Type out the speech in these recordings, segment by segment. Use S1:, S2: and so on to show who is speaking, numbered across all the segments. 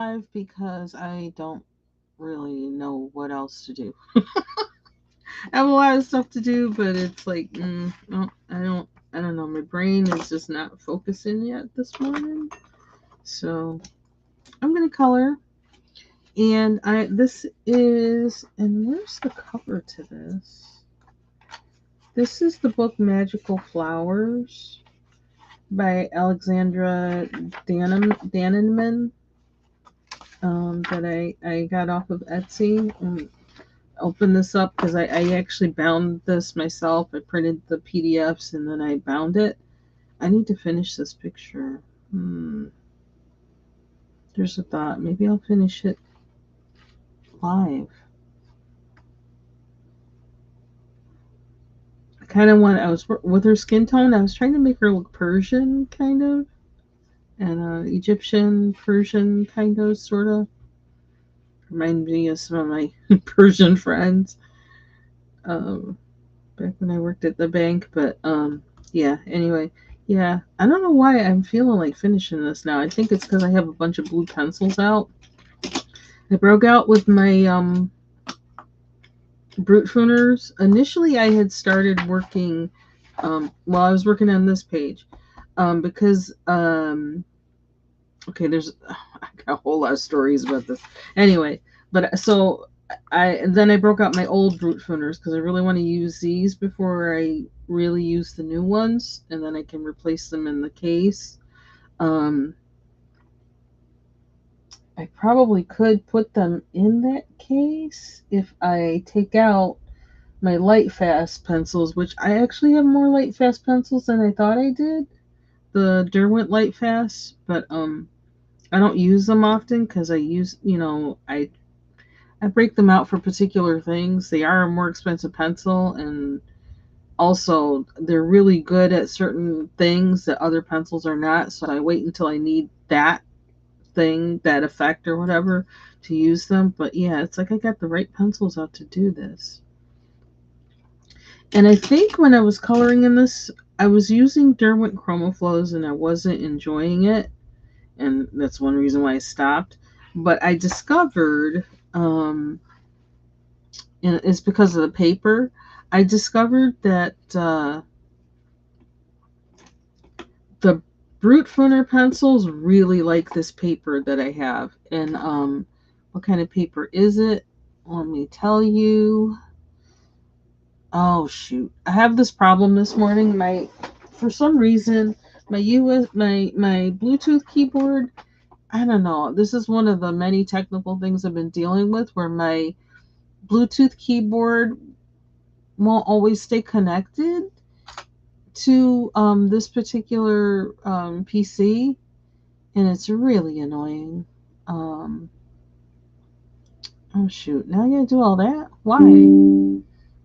S1: live because I don't really know what else to do. I have a lot of stuff to do, but it's like, no, I don't know. My brain is just not focusing yet this morning. So I'm gonna color, and this is, and where's the cover to this? This is the book Magical Flowers by Alexandra Dannenman, that I got off of Etsy. Open this up because I actually bound this myself. I printed the PDFs and then I bound it. I need to finish this picture. There's a thought. Maybe I'll finish it live. I kind of want. I was with her skin tone. I was trying to make her look Persian, kind of, and Egyptian, Persian, kind of, sort of. Remind me of some of my Persian friends. Um, Back when I worked at the bank. But yeah. Anyway, yeah. I don't know why I'm feeling like finishing this now. I think it's because I have a bunch of blue pencils out. I broke out with my Brute Fooners. Initially, I had started working while I was working on this page because okay, there's I got a whole lot of stories about this. Anyway, but so I broke out my old Brute Fooners because I really want to use these before I really use the new ones, and then I can replace them in the case. Um, I probably could put them in that case if I take out my light fast pencils, which I actually have more light fast pencils than I thought I did. The Derwent light fast, but I don't use them often because I break them out for particular things. They are a more expensive pencil, and also they're really good at certain things that other pencils are not. So I wait until I need that thing, that effect or whatever, to use them. But yeah, it's like I got the right pencils out to do this. And I think when I was coloring in this, I was using Derwent ChromaFlows and I wasn't enjoying it, and that's one reason why I stopped. But I discovered, and it's because of the paper. I discovered that the Brute Fooner pencils really like this paper that I have. And what kind of paper is it? Let me tell you. Oh shoot! I have this problem this morning. For some reason, my Bluetooth keyboard. I don't know. This is one of the many technical things I've been dealing with, where my Bluetooth keyboard won't always stay connected to this particular PC, and it's really annoying. Um, oh shoot! Now I gotta do all that. Why?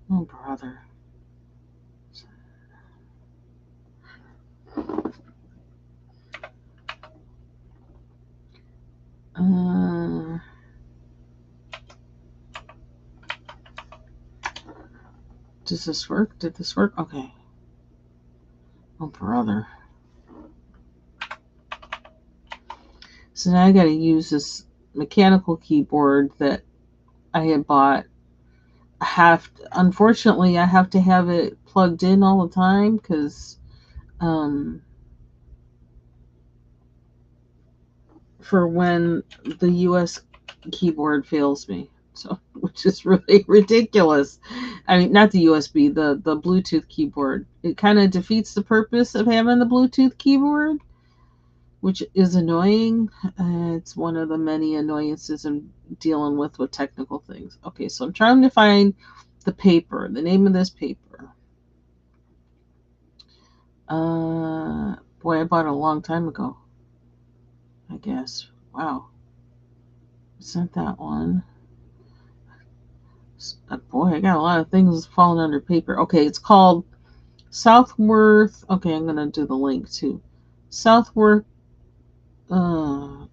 S1: Oh brother. Uh, does this work? Did this work? Okay. Oh brother. So now I gotta use this mechanical keyboard that I had bought. Unfortunately, I have to have it plugged in all the time because um, for when the US keyboard fails me. So, which is really ridiculous. I mean, not the USB, the Bluetooth keyboard. It kind of defeats the purpose of having the Bluetooth keyboard, which is annoying. It's one of the many annoyances I'm dealing with technical things. Okay, so I'm trying to find the paper, the name of this paper. Boy, I bought it a long time ago, I guess. Wow. It's not that one. Boy, I got a lot of things falling under paper. Okay, it's called Southworth. Okay, I'm going to do the link too. Southworth. Let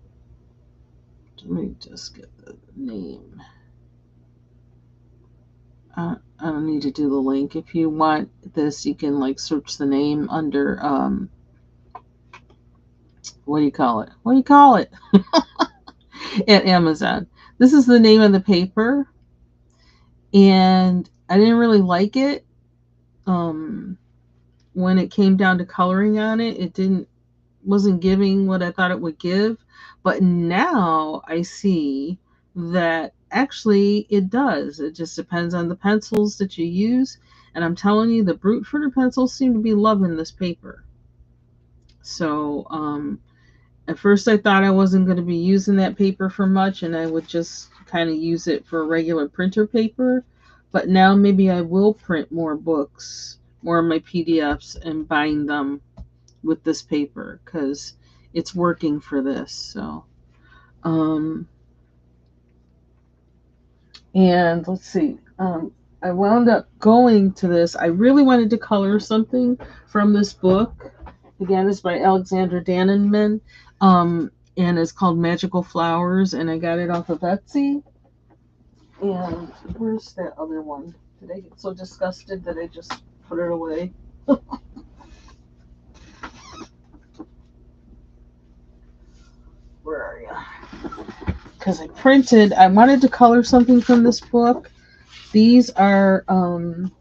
S1: me just get the name. I don't need to do the link. If you want this, you can like search the name under what do you call it? What do you call it? at Amazon. This is the name of the paper, and I didn't really like it. When it came down to coloring on it, wasn't giving what I thought it would give. But now I see that actually it does. It just depends on the pencils that you use. And I'm telling you, the Brute Fruiter pencils seem to be loving this paper. So at first I thought I wasn't going to be using that paper for much and I would just kind of use it for regular printer paper. But now maybe I will print more books, more of my PDFs, and bind them with this paper because it's working for this. So and let's see, I wound up going to this. I really wanted to color something from this book. Again, it's by Alexandra Dannenman, and it's called Magical Flowers, and I got it off of Etsy. And where's that other one? Did I get so disgusted that I just put it away? Where are you? Because I wanted to color something from this book. These are, I'm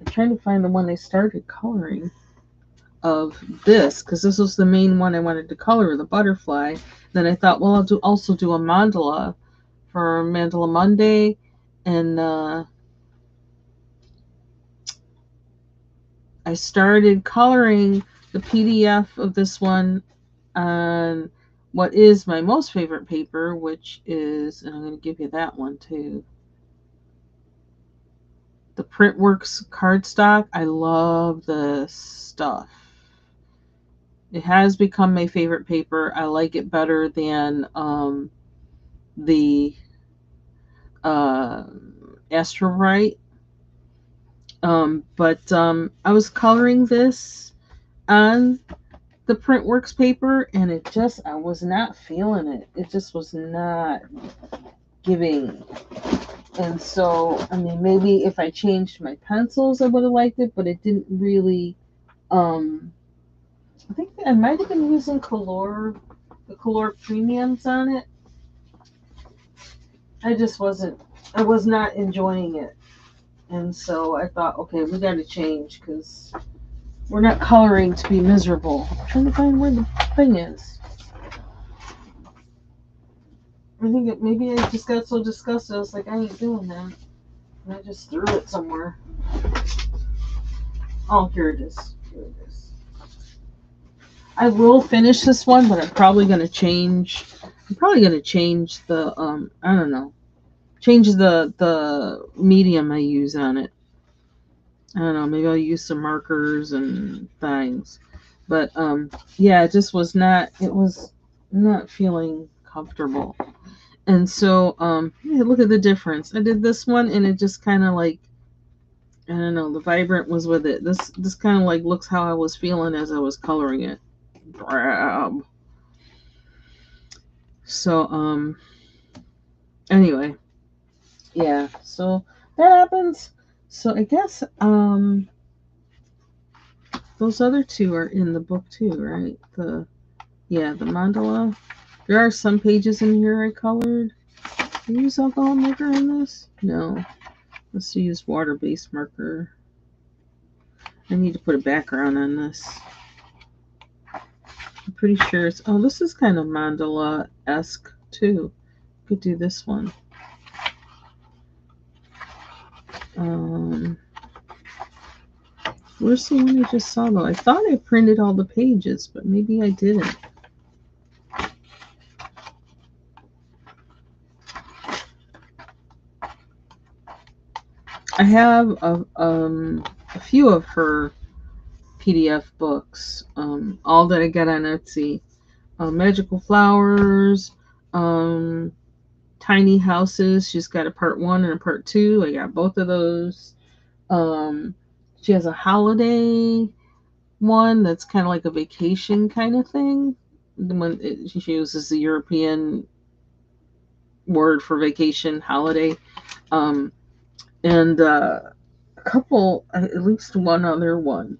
S1: trying to find the one I started coloring of this, because this was the main one I wanted to color, the butterfly. Then I thought, well, I'll also do a mandala for Mandala Monday, and I started coloring the PDF of this one on what is my most favorite paper, which is, and I'm going to give you that one too, the Printworks cardstock. I love this stuff. It has become my favorite paper. I like it better than the Astrobrite. But I was coloring this on the Printworks paper, and I was not feeling it. It just was not giving. And so, I mean, maybe if I changed my pencils, I would have liked it, but it didn't really. I think I might have been using the Color Premiums on it. I was not enjoying it. And so I thought, okay, we got to change because we're not coloring to be miserable. I'm trying to find where the thing is. I think maybe I just got so disgusted. I was like, I ain't doing that. And I just threw it somewhere. Oh, here it is. Here it is. I will finish this one, but I'm probably going to change. I'm probably going to change the, I don't know, change the medium I use on it. I don't know, maybe I'll use some markers and things. But yeah, it was not feeling comfortable. And so yeah, look at the difference. I did this one and it just kind of like, I don't know, the Vibrant was with it. This kind of like looks how I was feeling as I was coloring it. Drab. So anyway, yeah, so that happens. So I guess those other two are in the book too, right? The mandala. There are some pages in here I colored. Do you use alcohol marker in this? No. Let's use water-based marker. I need to put a background on this. I'm pretty sure it's, oh, this is kind of mandala-esque too. Could do this one. Where's the one I just saw though? I thought I printed all the pages, but maybe I didn't. I have a few of her PDF books, all that I got on Etsy. Magical Flowers, Tiny Houses. She's got a part 1 and a part 2. I got both of those. She has a holiday one that's kind of like a vacation kind of thing. She uses the European word for vacation, holiday. And a couple, at least one other one.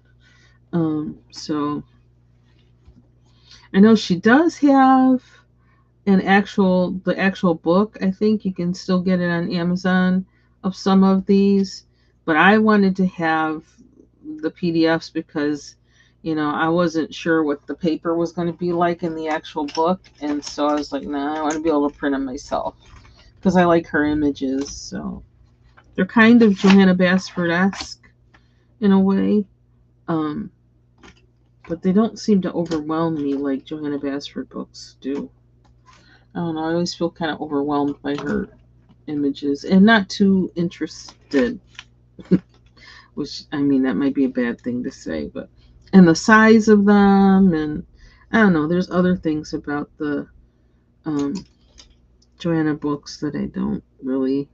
S1: So I know she does have the actual book. I think you can still get it on Amazon of some of these, but I wanted to have the PDFs because I wasn't sure what the paper was going to be like in the actual book, and so I was like, nah, I want to be able to print them myself because I like her images. So they're kind of Johanna Basford-esque in a way, um, but they don't seem to overwhelm me like Johanna Basford books do. I don't know. I always feel kind of overwhelmed by her images and not too interested, which I mean, that might be a bad thing to say, but and the size of them, and I don't know, there's other things about the um, Joanna books that I don't really,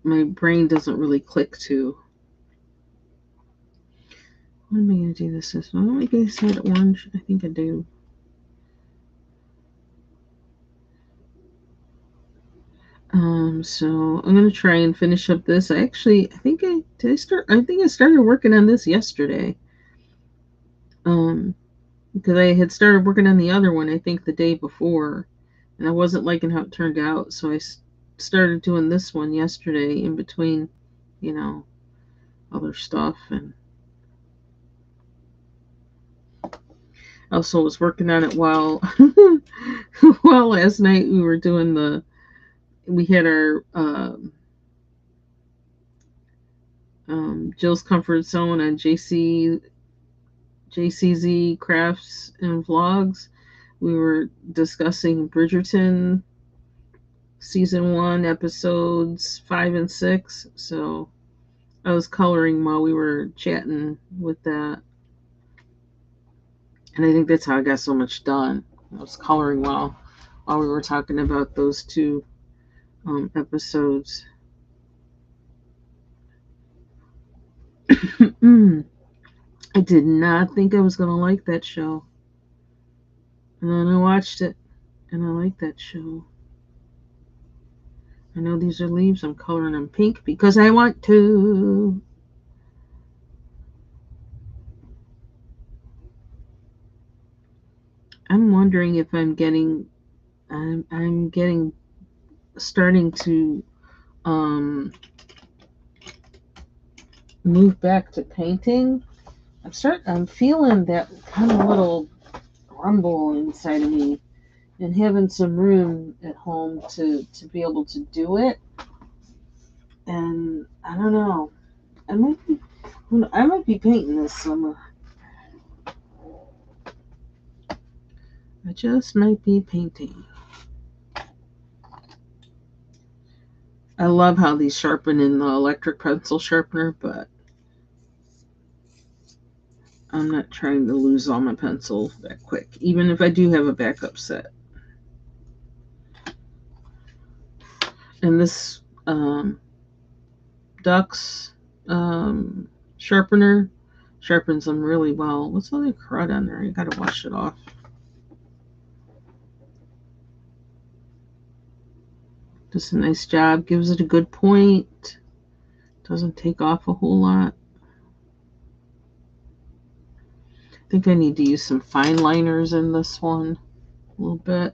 S1: my brain doesn't really click to. What am I going to do this? I don't think I said orange. I think I do. So I'm gonna try and finish up this. I think I did. I think I started working on this yesterday. Um, because I had started working on the other one, I think the day before, and I wasn't liking how it turned out, so I started doing this one yesterday in between, you know, other stuff, and I also was working on it while while last night we had our Jill's Comfort Zone on JCZ Crafts and Vlogs. We were discussing Bridgerton season 1 episodes 5 and 6, so I was coloring while we were chatting with that, and I think that's how I got so much done. I was coloring while we were talking about those two episodes. I did not think I was gonna like that show, and then I watched it, and I like that show. I know these are leaves. I'm coloring them pink because I want to. I'm wondering if I'm getting starting to move back to painting. I'm feeling that kind of little rumble inside of me, and having some room at home to be able to do it. And I don't know. I might be I might be painting this summer. I just might be painting. I love how these sharpen in the electric pencil sharpener, but I'm not trying to lose all my pencil that quick, even if I do have a backup set. And this Dux sharpener sharpens them really well. What's all that crud on there? I gotta wash it off. Does a nice job, gives it a good point. Doesn't take off a whole lot. I think I need to use some fine liners in this one a little bit.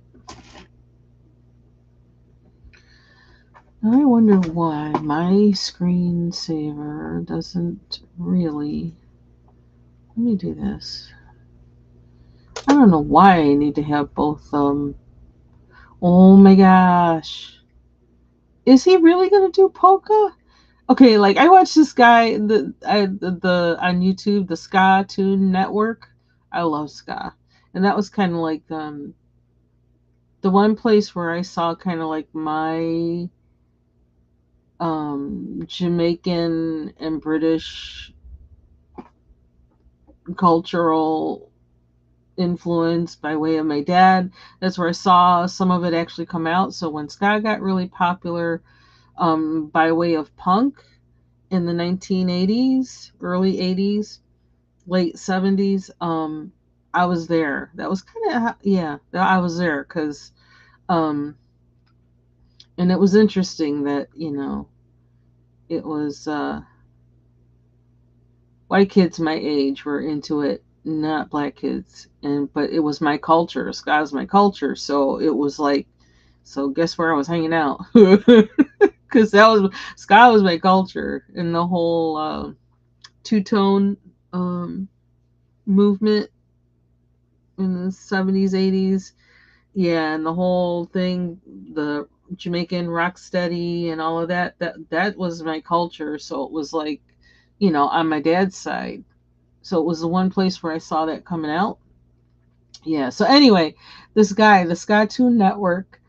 S1: I wonder why my screensaver doesn't really. Let me do this. I don't know why I need to have both. Oh my gosh. Is he really going to do polka? Okay, like I watched this guy the on YouTube, the Ska Tune Network. I love ska. And that was kind of like the one place where I saw kind of like my Jamaican and British cultural influence by way of my dad. That's where I saw some of it actually come out. So when ska got really popular by way of punk in the 1980s, early 80s, late 70s, I was there. That was kind of, yeah, I was there because, um, and it was interesting that, it was white kids my age were into it not black kids, but it was my culture. Ska was my culture, so it was like, so guess where I was hanging out? Because that was ska was my culture, and the whole two tone um, movement in the 70s, 80s. Yeah, and the whole thing, the Jamaican rocksteady and all of that, that was my culture. So it was like, on my dad's side. So it was the one place where I saw that coming out. Yeah. So anyway, this guy, the Ska Tune Network,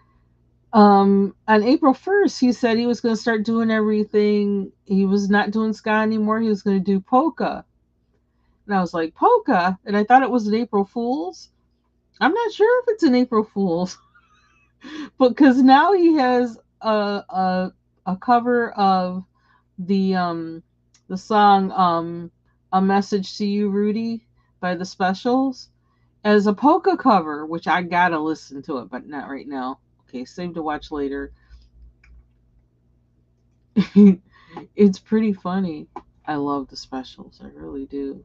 S1: on April 1st, he said he was going to start doing everything. He was not doing ska anymore. He was going to do polka. And I was like, polka? And I thought it was an April Fool's. I'm not sure if it's an April Fool's, but because now he has a cover of the song "A Message to You, Rudy" by the Specials as a polka cover, which I gotta listen to it, but not right now. Okay, save to watch later. It's pretty funny. I love the Specials. I really do.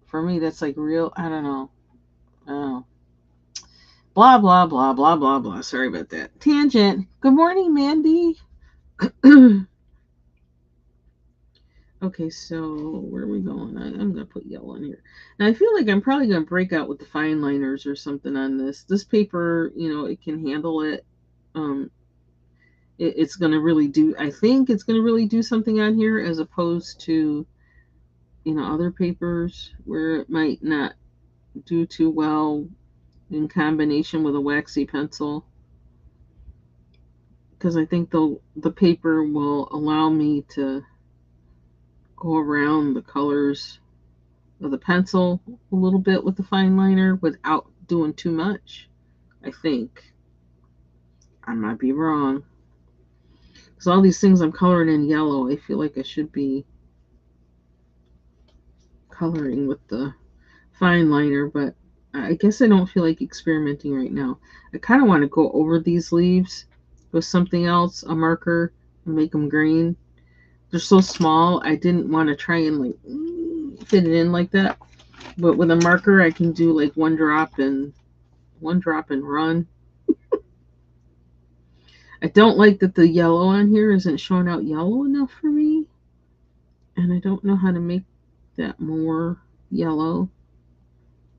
S1: For me, that's like real. I don't know. Oh. Blah blah blah blah blah blah. Sorry about that tangent. Good morning, Mandy. Okay, so where are we going? I'm gonna put yellow in here. And I feel like I'm probably gonna break out with the fine liners or something on this. This paper, it can handle it. Um, it's gonna really do. I think it's gonna really do something on here as opposed to other papers where it might not do too well in combination with a waxy pencil. Because I think the paper will allow me to go around the colors of the pencil a little bit with the fine liner without doing too much. I think. I might be wrong. Because all these things I'm coloring in yellow, I feel like I should be coloring with the fine liner, but I guess I don't feel like experimenting right now. I kind of want to go over these leaves with something else, a marker, and make them green. They're so small, I didn't want to try and like fit it in like that. But with a marker, I can do like one drop and run. I don't like that the yellow on here isn't showing out yellow enough for me. And I don't know how to make that more yellow.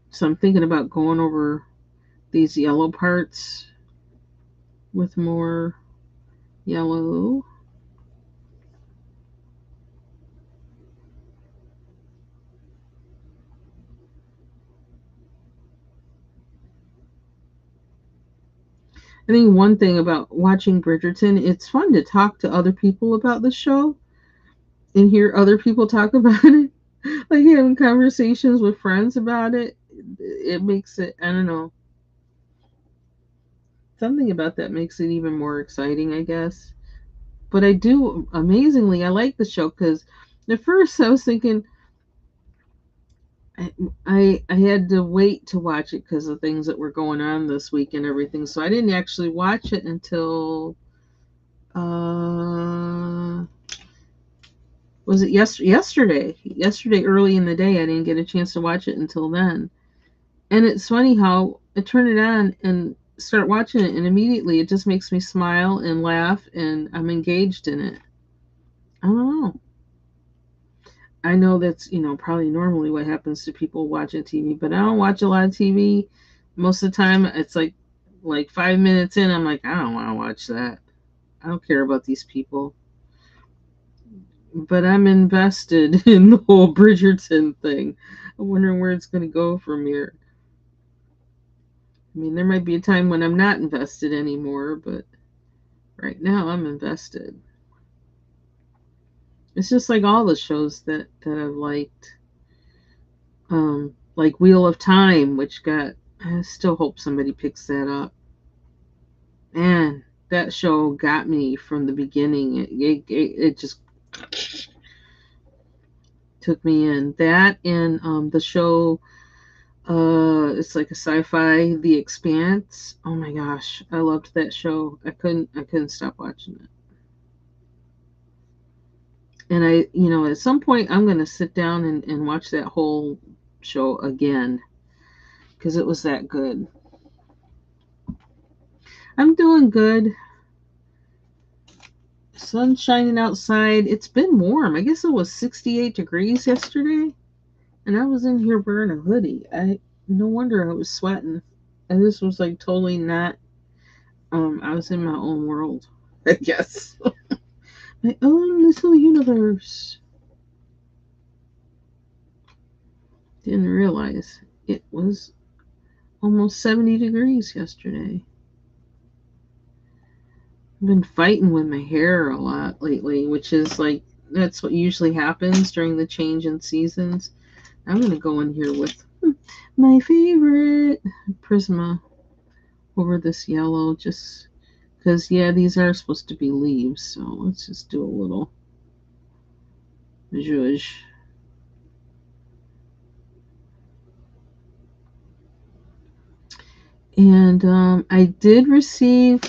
S1: So I'm thinking about going over these yellow parts with more yellow. I think one thing about watching Bridgerton, it's fun to talk to other people about the show and hear other people talk about it. Like having conversations with friends about it. It makes it, I don't know, something about that makes it even more exciting, I guess. But I do, amazingly, I like the show because at first I was thinking, I had to wait to watch it because of things that were going on this week and everything. So I didn't actually watch it until uh was it yesterday? Yesterday early in the day. I didn't get a chance to watch it until then. And it's funny how I turn it on and start watching it and immediately it just makes me smile and laugh and I'm engaged in it. I don't know. I know that's, probably normally what happens to people watching TV, but I don't watch a lot of TV. Most of the time it's like 5 minutes in, I'm like, I don't want to watch that. I don't care about these people. But I'm invested in the whole Bridgerton thing. I'm wondering where it's going to go from here. I mean, there might be a time when I'm not invested anymore, but right now I'm invested. It's just like all the shows that I've liked. Like Wheel of Time, which I still hope somebody picks that up. Man, that show got me from the beginning. It just took me in. That and the show, it's like a sci-fi, The Expanse. Oh my gosh, I loved that show. I couldn't stop watching it. And I, at some point I'm going to sit down and watch that whole show again because it was that good. I'm doing good. Sun's shining outside. It's been warm. I guess it was 68 degrees yesterday, and I was in here wearing a hoodie. No wonder I was sweating. And this was like totally not. I was in my own world, I guess. My own little universe. Didn't realize it was almost 70 degrees yesterday. I've been fighting with my hair a lot lately, which is like, that's what usually happens during the change in seasons. I'm going to go in here with my favorite Prisma over this yellow, just because, yeah, these are supposed to be leaves. So let's just do a little zhuzh. And I did receive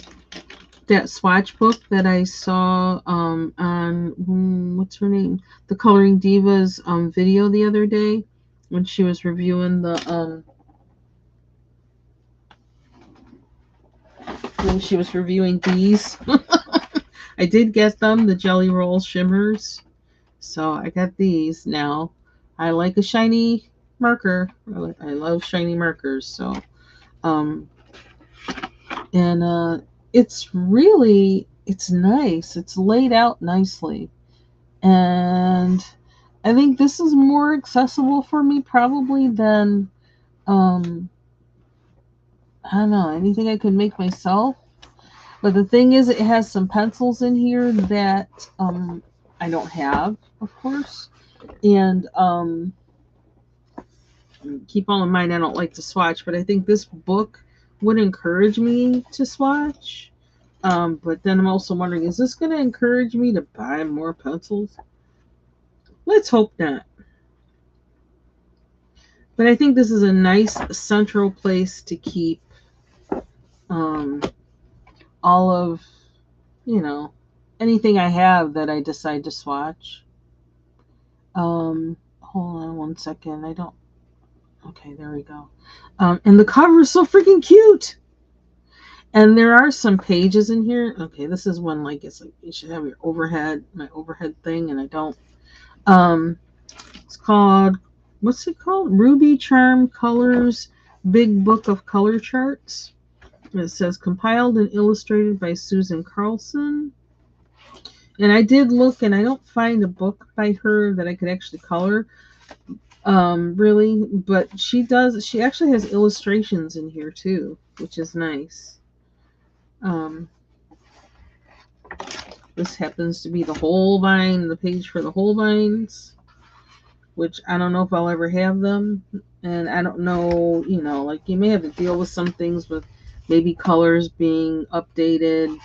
S1: that swatch book that I saw on what's her name, the Coloring Divas video the other day when she was reviewing these. I did get them, the Jelly Roll Shimmers, so I got these now. I like a shiny marker. I love shiny markers, so and it's nice. It's laid out nicely. And I think this is more accessible for me probably than I don't know, anything I could make myself. But the thing is, it has some pencils in here that I don't have, of course. And keep all in mind, I don't like to swatch, but I think this book would encourage me to swatch. But then I'm also wondering, is this going to encourage me to buy more pencils? Let's hope not. But I think this is a nice central place to keep all of, anything I have that I decide to swatch. Hold on one second. Okay, there we go. And the cover is so freaking cute. And there are some pages in here. Okay, this is one it's like you should have my overhead thing, and I don't. It's called, what's it called? Ruby Charm Colors Big Book of Color Charts. It says compiled and illustrated by Susan Carlson. And I did look, and I don't find a book by her that I could actually color, really. But she does. She actually has illustrations in here too, which is nice. This happens to be the Holbein, the page for the Holbeins, which I don't know if I'll ever have them. And I don't know, like you may have to deal with some things with maybe colors being updated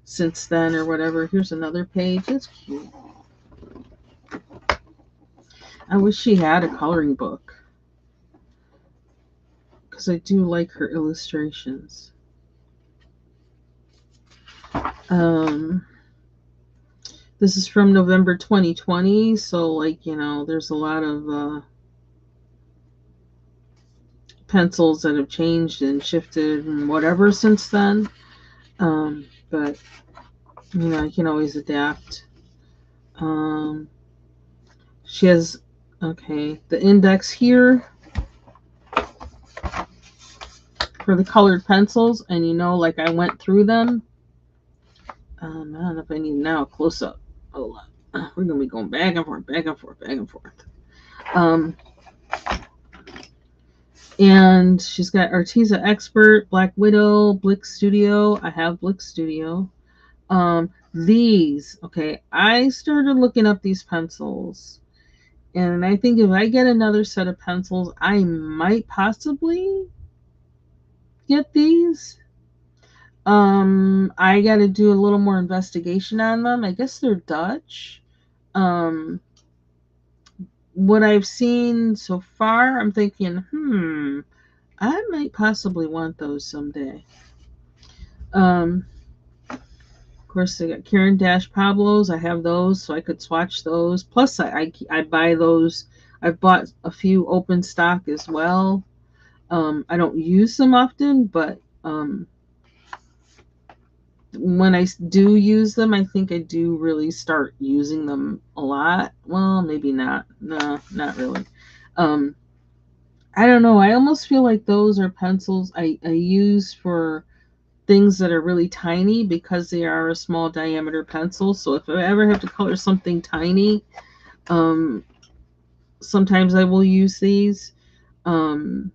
S1: since then or whatever. Here's another page. That's cute. I wish she had a coloring book because I do like her illustrations. This is from November 2020, so there's a lot of pencils that have changed and shifted and whatever since then. But I can always adapt. She has the index here for the colored pencils, and like I went through them. I don't know if I need now a close up. Oh, we're gonna be going back and forth, back and forth, back and forth. And she's got Arteza Expert, Black Widow, Blick Studio. I have Blick Studio. These, I started looking up these pencils, and I think if I get another set of pencils, I might possibly get these. I got to do a little more investigation on them. I guess they're Dutch. What I've seen so far, I'm thinking, I might possibly want those someday. Of course, I got Caran d'Ache Pablos. I have those, so I could swatch those. Plus, I buy those. I've bought a few open stock as well. I don't use them often, but when I do use them, I think I do really start using them a lot. Well, maybe not. No, not really. Um, I don't know. I almost feel like those are pencils I use for things that are really tiny because they are a small diameter pencil. So if I ever have to color something tiny, um, sometimes I will use these. Um,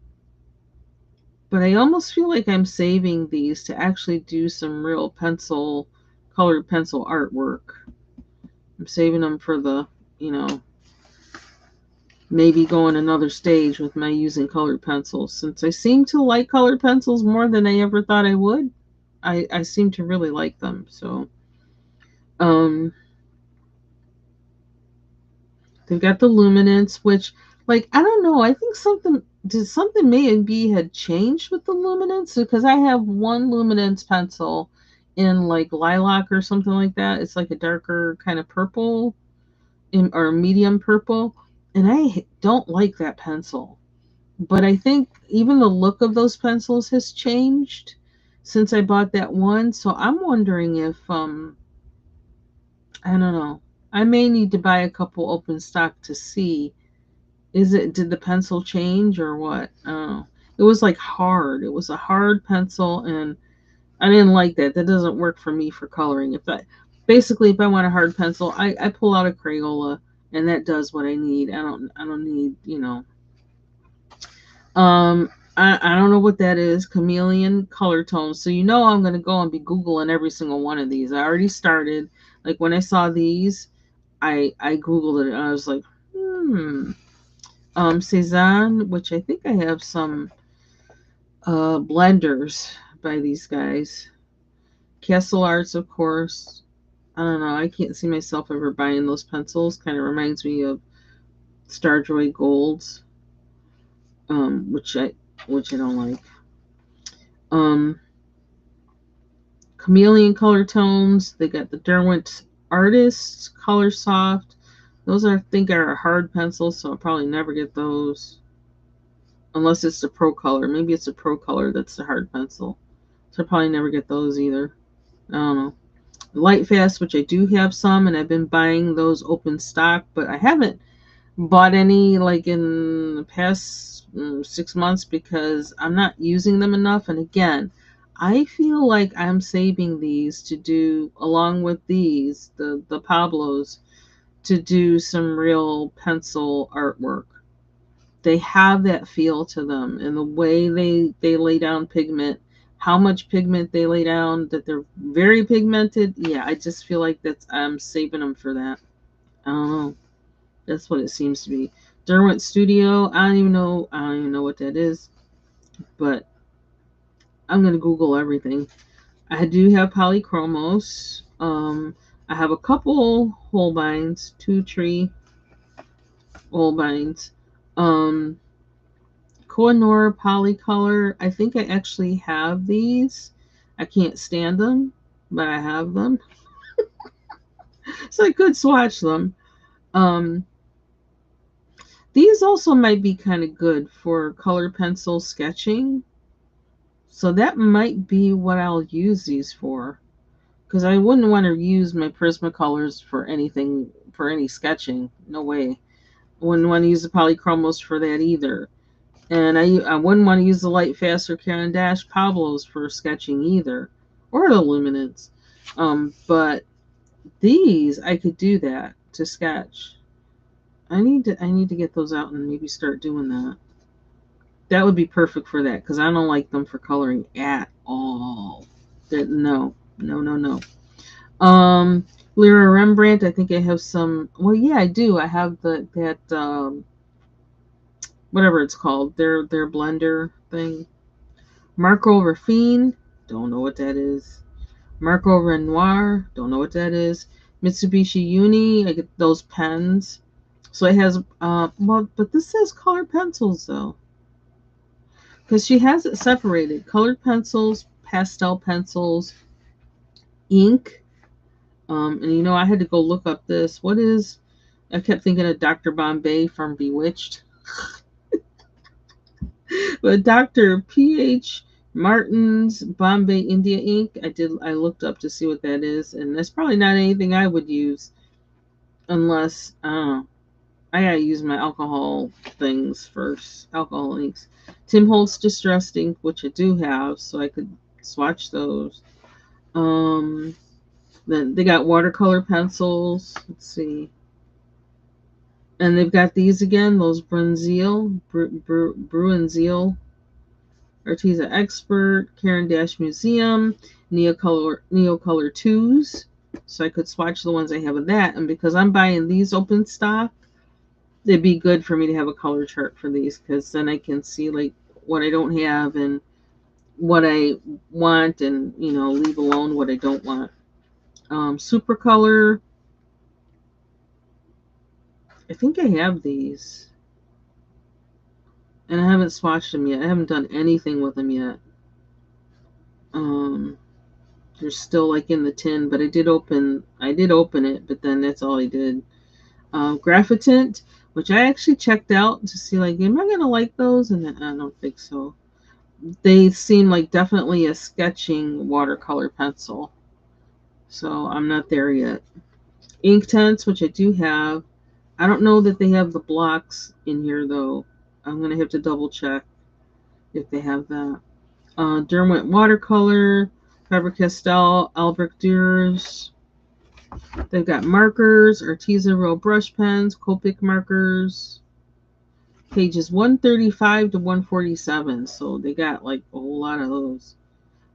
S1: but I almost feel like I'm saving these to actually do some real colored pencil artwork. I'm saving them for maybe going another stage with my using colored pencils. Since I seem to like colored pencils more than I ever thought I would, I seem to really like them. So, um, they've got the luminance, which, like, I don't know. I think something maybe had changed with the luminance because I have one luminance pencil in like lilac or something like that. It's like a darker kind of purple or medium purple, and I don't like that pencil. But I think even the look of those pencils has changed since I bought that one. So I'm wondering if I don't know. I may need to buy a couple open stock to see. Did the pencil change or what? I don't know. It was like hard. It was a hard pencil, and I didn't like that. That doesn't work for me for coloring. If I want a hard pencil, I pull out a Crayola, and that does what I need. I don't need, I don't know what that is. Chameleon color tones. So I'm gonna go and be Googling every single one of these. I already started. Like when I saw these, I Googled it and I was like, Cezanne, which I think I have some blenders by these guys. Castle Arts, of course. I don't know. I can't see myself ever buying those pencils. Kind of reminds me of Starjoy Golds, um, which I which I don't like. Um, Chameleon color tones. They got the Derwent Artists Color Soft. Those I think are hard pencils, so I'll probably never get those unless it's the Pro Color. Maybe it's the Pro Color that's the hard pencil. So I'll probably never get those either. I don't know. Lightfast, which I do have some, and I've been buying those open stock, but I haven't bought any like in the past 6 months because I'm not using them enough. And again, I feel like I'm saving these to do along with the Pablos, to do some real pencil artwork. They have that feel to them, and the way they lay down pigment, how much pigment they lay down, that they're very pigmented. Yeah, I just feel like I'm saving them for that. I don't know. That's what it seems to be. Derwent Studio. I don't even know. I don't even know what that is. But I'm gonna Google everything. I do have polychromos. I have a couple Holbeins, 2 tree Holbeins. Um, Koh-i-Noor Polycolor. I think I actually have these. I can't stand them, but I have them, so I could swatch them. Um, these also might be kind of good for color pencil sketching. So that might be what I'll use these for. Because I wouldn't want to use my Prismacolors for anything, for any sketching. No way. I wouldn't want to use the Polychromos for that either. And I wouldn't want to use the Lightfast or Caran d'Ache Pablos for sketching either. Or the Luminance. But these, I could do that to sketch. I need to get those out and maybe start doing that. That would be perfect for that because I don't like them for coloring at all. No, no, no, no. Lyra Rembrandt. I think I have some. Well, yeah, I do. I have that whatever it's called. Their blender thing. Marco Raffine. Don't know what that is. Marco Renoir. Don't know what that is. Mitsubishi Uni. I get those pens. So it has well, but this says colored pencils though. Because she has it separated: colored pencils, pastel pencils, ink, And you know, I had to go look up this. What is, I kept thinking of Dr. Bombay from Bewitched. But Dr. P.H. Martin's Bombay India ink, I looked up to see what that is, and that's probably not anything I would use unless, I don't know, I gotta use my alcohol things first. Alcohol inks. Tim Holtz Distress ink, which I do have, so I could swatch those. Um, then they got watercolor pencils. Let's see. And they've got these again, those Bruinzeel, Arteza Expert, Caran Dash Museum, Neocolor 2s. So I could swatch the ones I have of that. And because I'm buying these open stock, it'd be good for me to have a color chart for these, because then I can see like what I don't have and what I want, and you know, leave alone what I don't want. Super Color, I think I have these, and I haven't swatched them yet. I haven't done anything with them yet. Um, they're still like in the tin, but I did open it, but then that's all I did. Graphitint, which I actually checked out to see like, am I gonna like those? And then I don't think so. They seem like definitely a sketching watercolor pencil, so I'm not there yet. Inktense, which I do have. I don't know that they have the blocks in here though. I'm gonna have to double check if they have that. Derwent watercolor, Faber-Castell, Albrecht Dürer. They've got markers, Arteza Row brush pens, Copic markers, pages 135 to 147. So they got like a whole lot of those.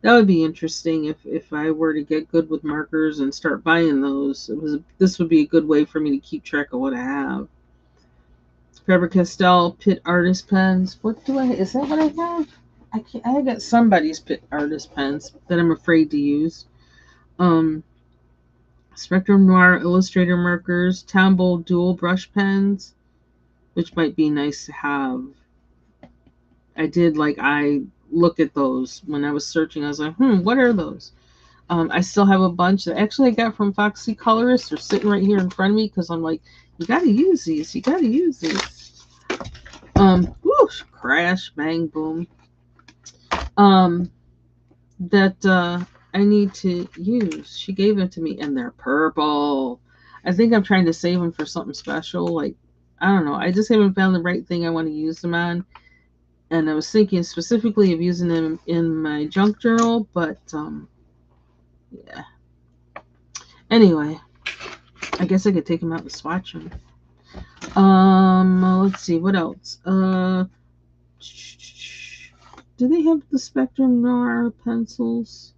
S1: That would be interesting if I were to get good with markers and start buying those. This would be a good way for me to keep track of what I have. Faber-Castell Pitt Artist Pens. What do I? Is that what I have? I can't. I got somebody's Pitt Artist Pens that I'm afraid to use. Um, Spectrum Noir Illustrator markers, Tombow Dual Brush Pens, which might be nice to have. I look at those when I was searching. I was like, what are those? I still have a bunch that actually I got from Foxy Colorist. They're sitting right here in front of me because I'm like, you got to use these. You got to use these. Whoosh, crash, bang, boom. That I need to use. She gave them to me, and they're purple. I think I'm trying to save them for something special. Like, I don't know. I just haven't found the right thing I want to use them on. And I was thinking specifically of using them in my junk journal, but yeah. Anyway, I guess I could take them out and swatch them. Let's see, what else? Do they have the Spectrum Noir pencils?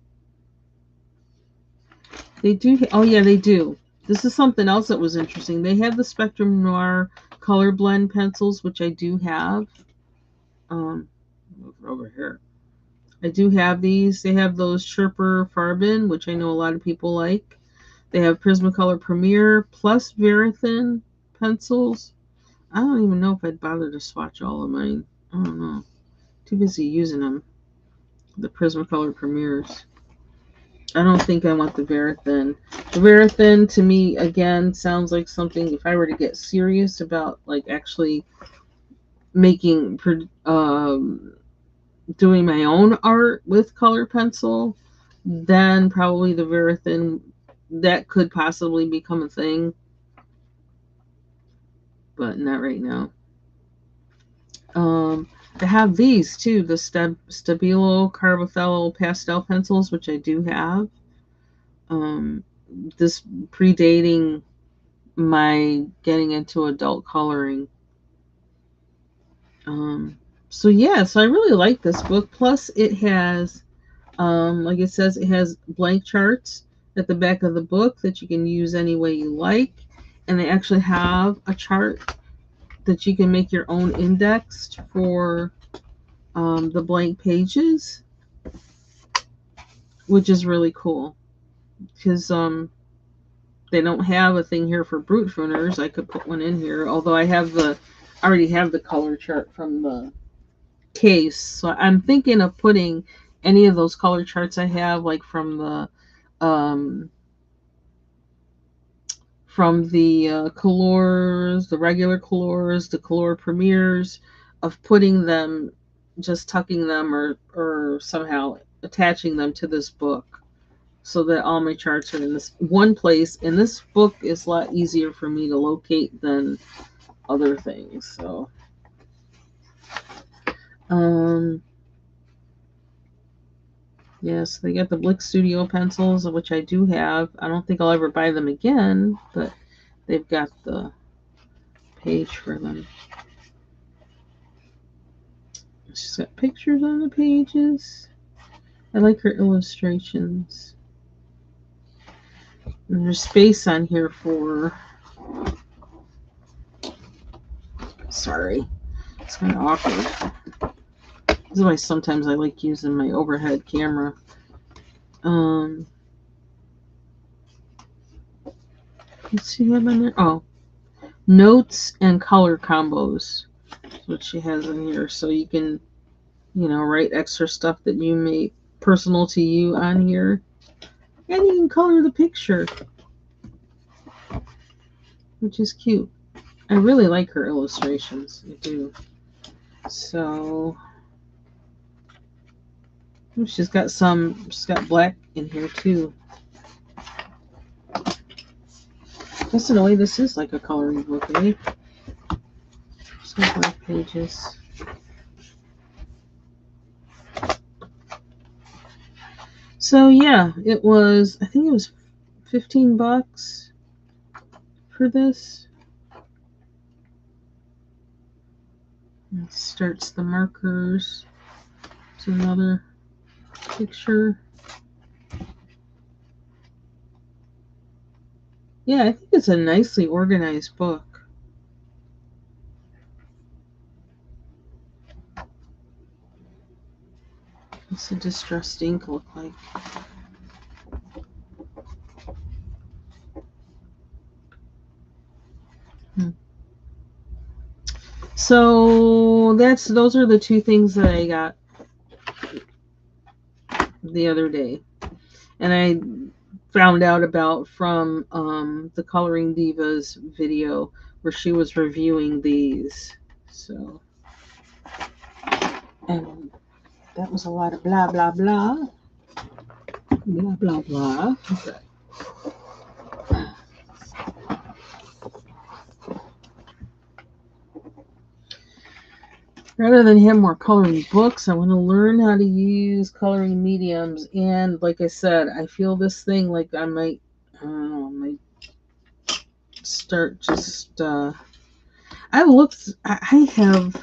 S1: They do. Oh yeah, they do. This is something else that was interesting. They have the Spectrum Noir color blend pencils, which I do have. Over here. I do have these. They have those Sherper Farben, which I know a lot of people like. They have Prismacolor Premier plus Verithin pencils. I don't even know if I'd bother to swatch all of mine. I don't know. Too busy using them. The Prismacolor Premiers. I don't think I want the Verithin. The Verithin to me again sounds like something if I were to get serious about like actually making doing my own art with color pencil, then probably the Verithin that could possibly become a thing, but not right now. They have these too, the Stabilo Carvothello pastel pencils, which I do have. This predating my getting into adult coloring. So yeah, so I really like this book. Plus, it has, like it says, it has blank charts at the back of the book that you can use any way you like, and they actually have a chart that you can make your own indexed for the blank pages, which is really cool because they don't have a thing here for Brute Funers. I could put one in here, although I already have the color chart from the case. So I'm thinking of putting any of those color charts I have, like from the from the colors, the regular colors, the color premieres, of putting them, just tucking them or somehow attaching them to this book so that all my charts are in this one place. And this book is a lot easier for me to locate than other things. So, yes, they got the Blick Studio pencils, which I do have. I don't think I'll ever buy them again, but they've got the page for them. She's got pictures on the pages. I like her illustrations. And there's space on here for... Sorry. It's kind of awkward. This is why sometimes I like using my overhead camera. Let's see what on there. Oh, notes and color combos. That's what she has in here. So you can, write extra stuff that you may personal to you on here. And you can color the picture, which is cute. I really like her illustrations. I do. So she's got black in here too. Guess in a way this is like a coloring book, eh? Some black pages. So yeah, I think it was $15 for this. It starts the markers. It's another picture. Yeah, I think it's a nicely organized book. What's the distressed ink look like? So those are the two things that I got the other day. And I found out about from the Coloring Divas video where she was reviewing these. So, and that was a lot of blah, blah, blah. Blah, blah, blah. Okay. Rather than have more coloring books, I want to learn how to use coloring mediums. And like I said, I feel this thing like I might start just... I have...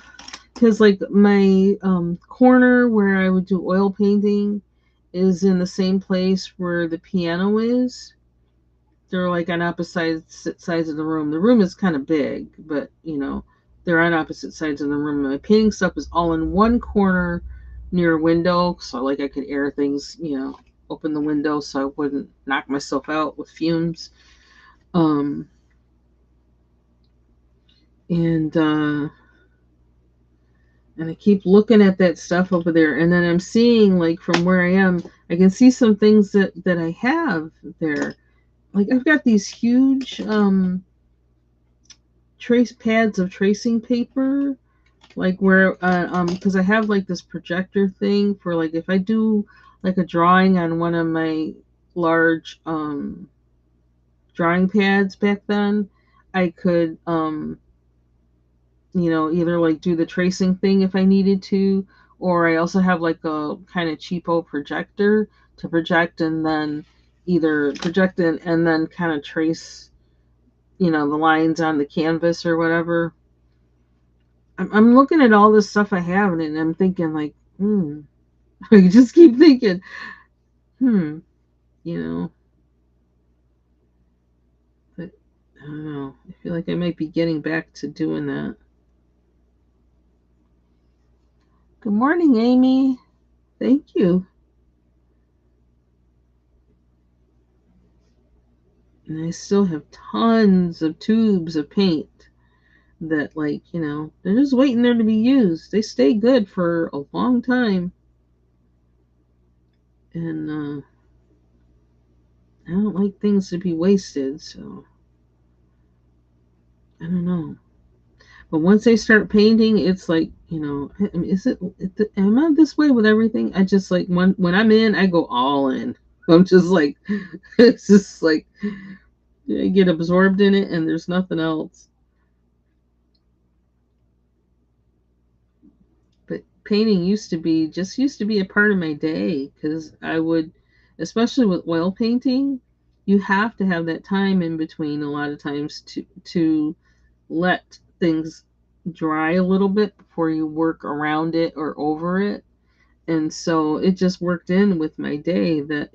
S1: Because like my corner where I would do oil painting is in the same place where the piano is. They're like on opposite sides of the room. The room is kind of big, but they're on opposite sides of the room. My painting stuff is all in one corner near a window, so like I could air things, open the window so I wouldn't knock myself out with fumes. And I keep looking at that stuff over there, and then I'm seeing, like, from where I am, I can see some things that I have there. Like, I've got these huge trace pads of tracing paper, like where because I have like this projector thing for, like, if I do like a drawing on one of my large drawing pads back then, I could either like do the tracing thing if I needed to, or I also have like a kind of cheapo projector to project and then either project it and then kind of trace, the lines on the canvas or whatever. I'm looking at all this stuff I have and I'm thinking like, I just keep thinking, but I don't know. I feel like I might be getting back to doing that. Good morning, Amy. Thank you. And I still have tons of tubes of paint that, like, they're just waiting there to be used. They stay good for a long time. And I don't like things to be wasted, so I don't know. But once I start painting, it's like, I mean, am I this way with everything? I just like, when I'm in, I go all in. I'm just like, it's just like, I get absorbed in it and there's nothing else. But painting used to be a part of my day because I would, especially with oil painting, you have to have that time in between a lot of times to let things dry a little bit before you work around it or over it. And so it just worked in with my day that,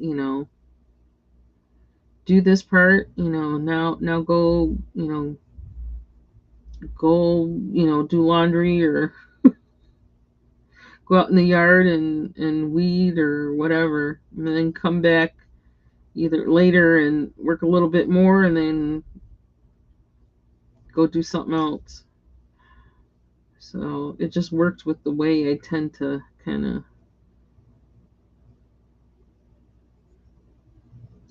S1: do this part, now go, do laundry or go out in the yard and weed or whatever, and then come back either later and work a little bit more and then go do something else. So it just worked with the way I tend to kind of.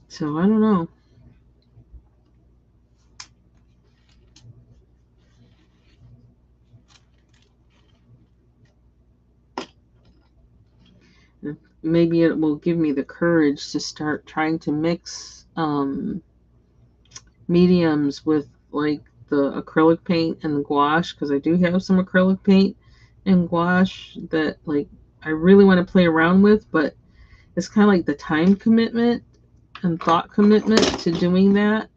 S1: So I don't know. Maybe it will give me the courage to start trying to mix mediums with like the acrylic paint and the gouache, because I do have some acrylic paint and gouache that like I really want to play around with, but it's kind of like the time commitment and thought commitment to doing that,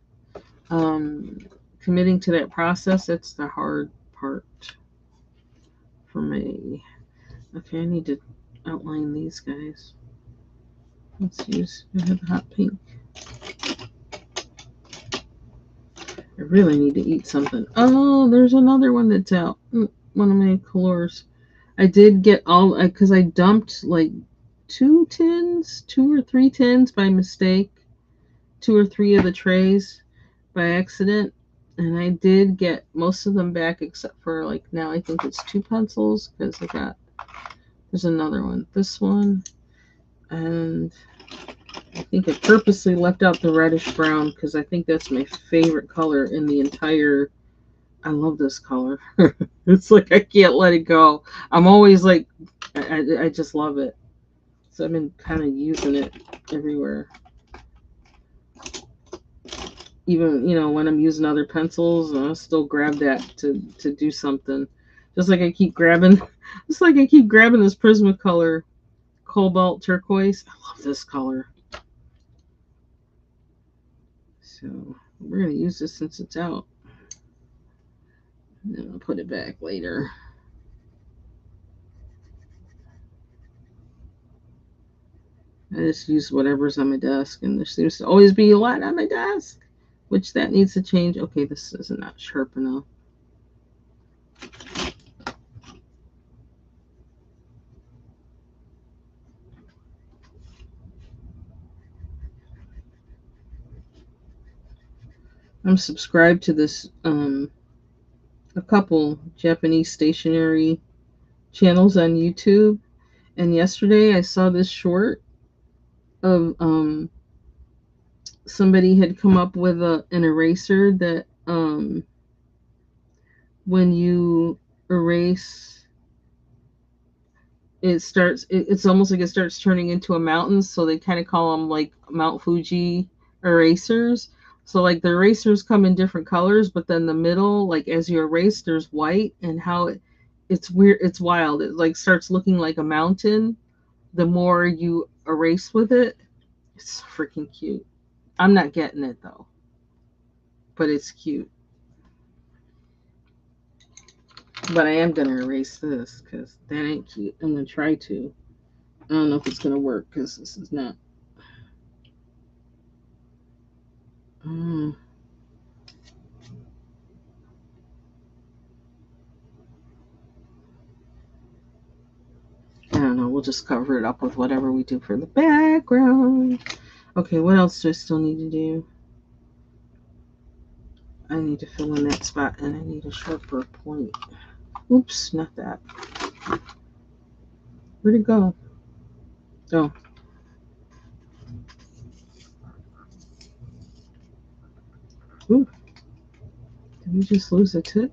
S1: um, committing to that process. It's the hard part for me. Okay, I need to outline these guys. Let's use, I have hot pink. I really need to eat something. Oh, there's another one that's out. One of my colors. I did get all, because I dumped like 2 or 3 tins by mistake, 2 or 3 of the trays by accident. And I did get most of them back except for like now I think it's 2 pencils because there's another one. This one. And I think I purposely left out the reddish brown because I think that's my favorite color in the entire. I love this color. It's like I can't let it go. I'm always like, I just love it. So I've been kind of using it everywhere. Even when I'm using other pencils, I still grab that to do something. Just like I keep grabbing, just like I keep grabbing this Prismacolor cobalt turquoise. I love this color. So we're gonna use this since it's out. And then I'll put it back later. I just use whatever's on my desk, and there seems to always be a lot on my desk, which that needs to change. Okay, this is not sharp enough. I'm subscribed to this a couple Japanese stationery channels on YouTube, and yesterday I saw this short of somebody had come up with an eraser that when you erase it's almost like it starts turning into a mountain, so they kind of call them like Mount Fuji erasers. So like the erasers come in different colors, but then the middle, like as you erase, there's white, and how it's weird, it's wild. It like starts looking like a mountain the more you erase with it. It's freaking cute. I'm not getting it though, but it's cute. But I am gonna erase this because that ain't cute. I'm gonna try to. I don't know if it's gonna work because this is not. Mm, I don't know. We'll just cover it up with whatever we do for the background. Okay, what else do I still need to do? I need to fill in that spot, and I need a sharper point. Oops, not that. Where'd it go? Oh, ooh, you just lose a tip?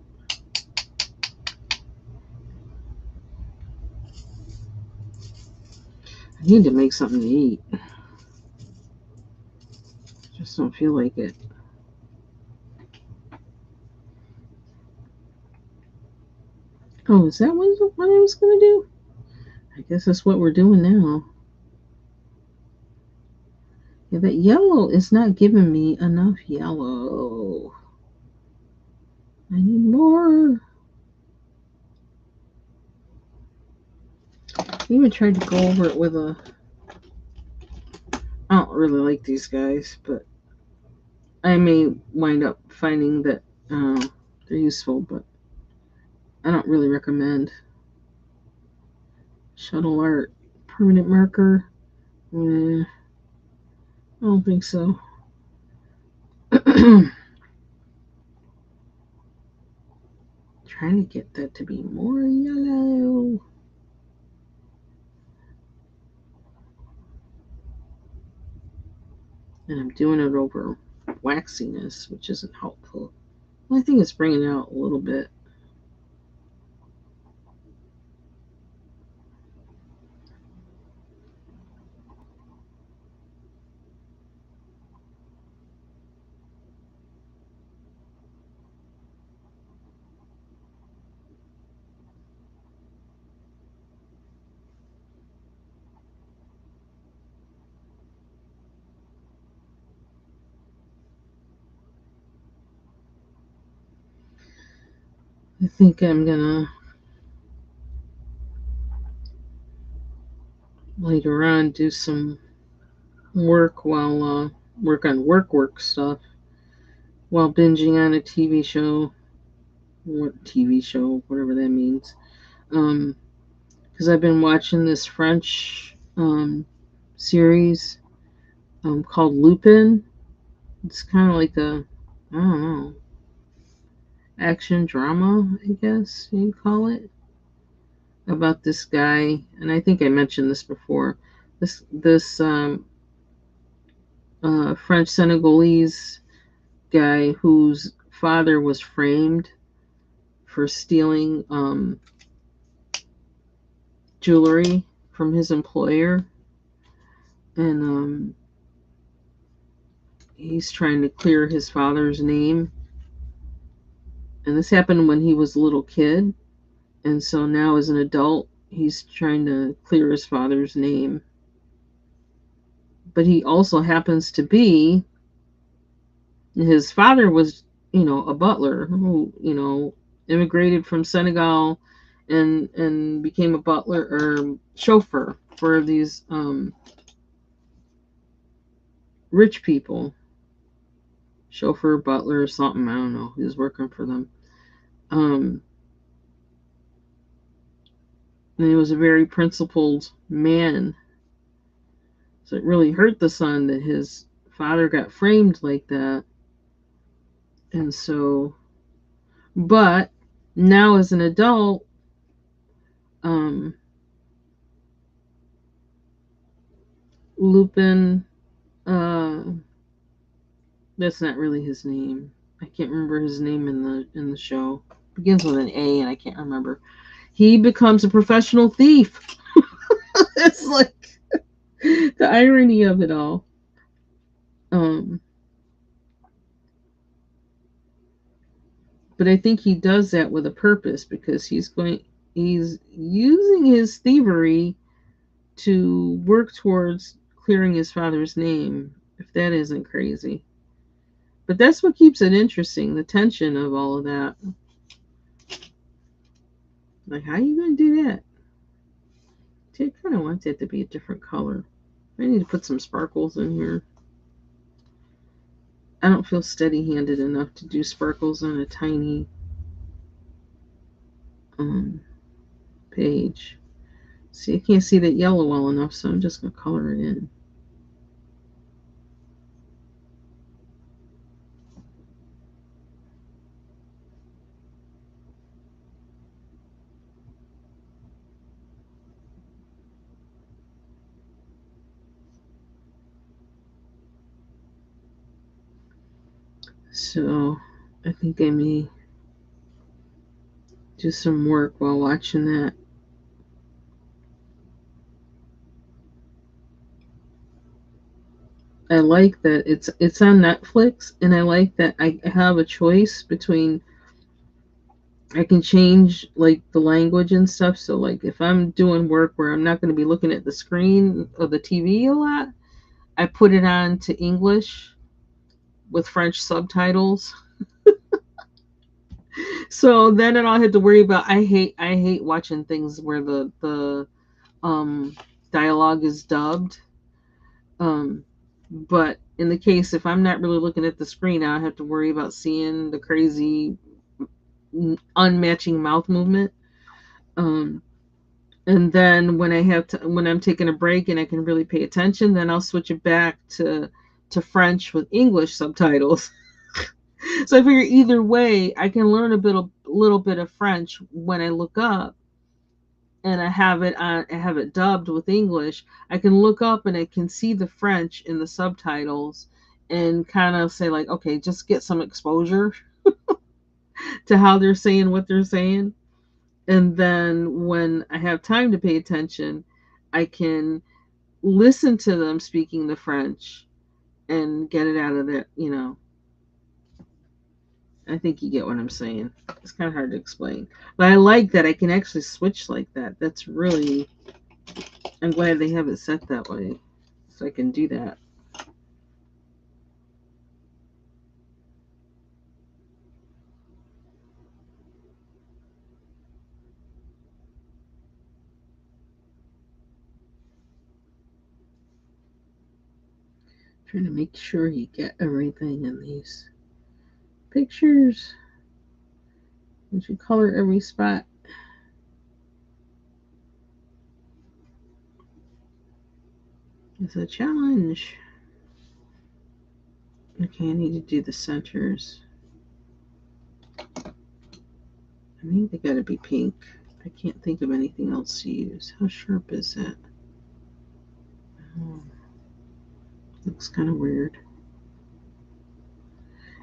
S1: I need to make something to eat. Just don't feel like it. Oh, is that what I was going to do? I guess that's what we're doing now. Yeah, that yellow is not giving me enough yellow. I need more. I even tried to go over it with a... I don't really like these guys, but I may wind up finding that they're useful, but I don't really recommend. Shuttle art, permanent marker. I don't think so. Trying to get that to be more yellow. And I'm doing it over waxiness, which isn't helpful. I think it's bringing it out a little bit. I think I'm gonna later on do some work while work on work stuff while binging on a TV show. What TV show, whatever that means. Because I've been watching this French series called Lupin. It's kind of like a, I don't know, action drama, I guess you'd call it, about this guy. And I think I mentioned this before. This French Senegalese guy whose father was framed for stealing jewelry from his employer, and he's trying to clear his father's name. And this happened when he was a little kid, and so now as an adult, he's trying to clear his father's name. But he also happens to be, his father was, a butler who, immigrated from Senegal and became a butler or chauffeur for these rich people. Chauffeur, butler, something, I don't know. He was working for them. And he was a very principled man. So it really hurt the son that his father got framed like that. And so, but now as an adult, um, Lupin, uh, that's not really his name. I can't remember his name in the show. It begins with an A, and I can't remember. He becomes a professional thief. It's like the irony of it all. Um, but I think he does that with a purpose because he's using his thievery to work towards clearing his father's name, if that isn't crazy. But that's what keeps it interesting, the tension of all of that. Like, how are you going to do that? See, I kind of want it to be a different color. I need to put some sparkles in here. I don't feel steady-handed enough to do sparkles on a tiny page. See, I can't see that yellow well enough, so I'm just going to color it in. So I think I may do some work while watching that. I like that it's on Netflix, and I like that I have a choice between I can change like the language and stuff. So like if I'm doing work where I'm not going to be looking at the screen of the TV a lot, I put it on to English with French subtitles. So then I don't have to worry about I hate watching things where the dialogue is dubbed. Um but in the case if I'm not really looking at the screen, I don't have to worry about seeing the crazy unmatching mouth movement. Um and then when I'm taking a break and I can really pay attention, then I'll switch it back to French with English subtitles. So I figure either way, I can learn a little bit of French when I look up, and I have it dubbed with English. I can look up and I can see the French in the subtitles and kind of say like, okay, just get some exposure to how they're saying what they're saying. And then when I have time to pay attention, I can listen to them speaking the French and get it out of there. I think you get what I'm saying. It's kind of hard to explain. But I like that I can actually switch like that. That's really, I'm glad they have it set that way. So I can do that. Trying to make sure you get everything in these pictures. You should color every spot. It's a challenge. Okay, I need to do the centers. I think they gotta be pink. I can't think of anything else to use. How sharp is that? Oh, looks kind of weird.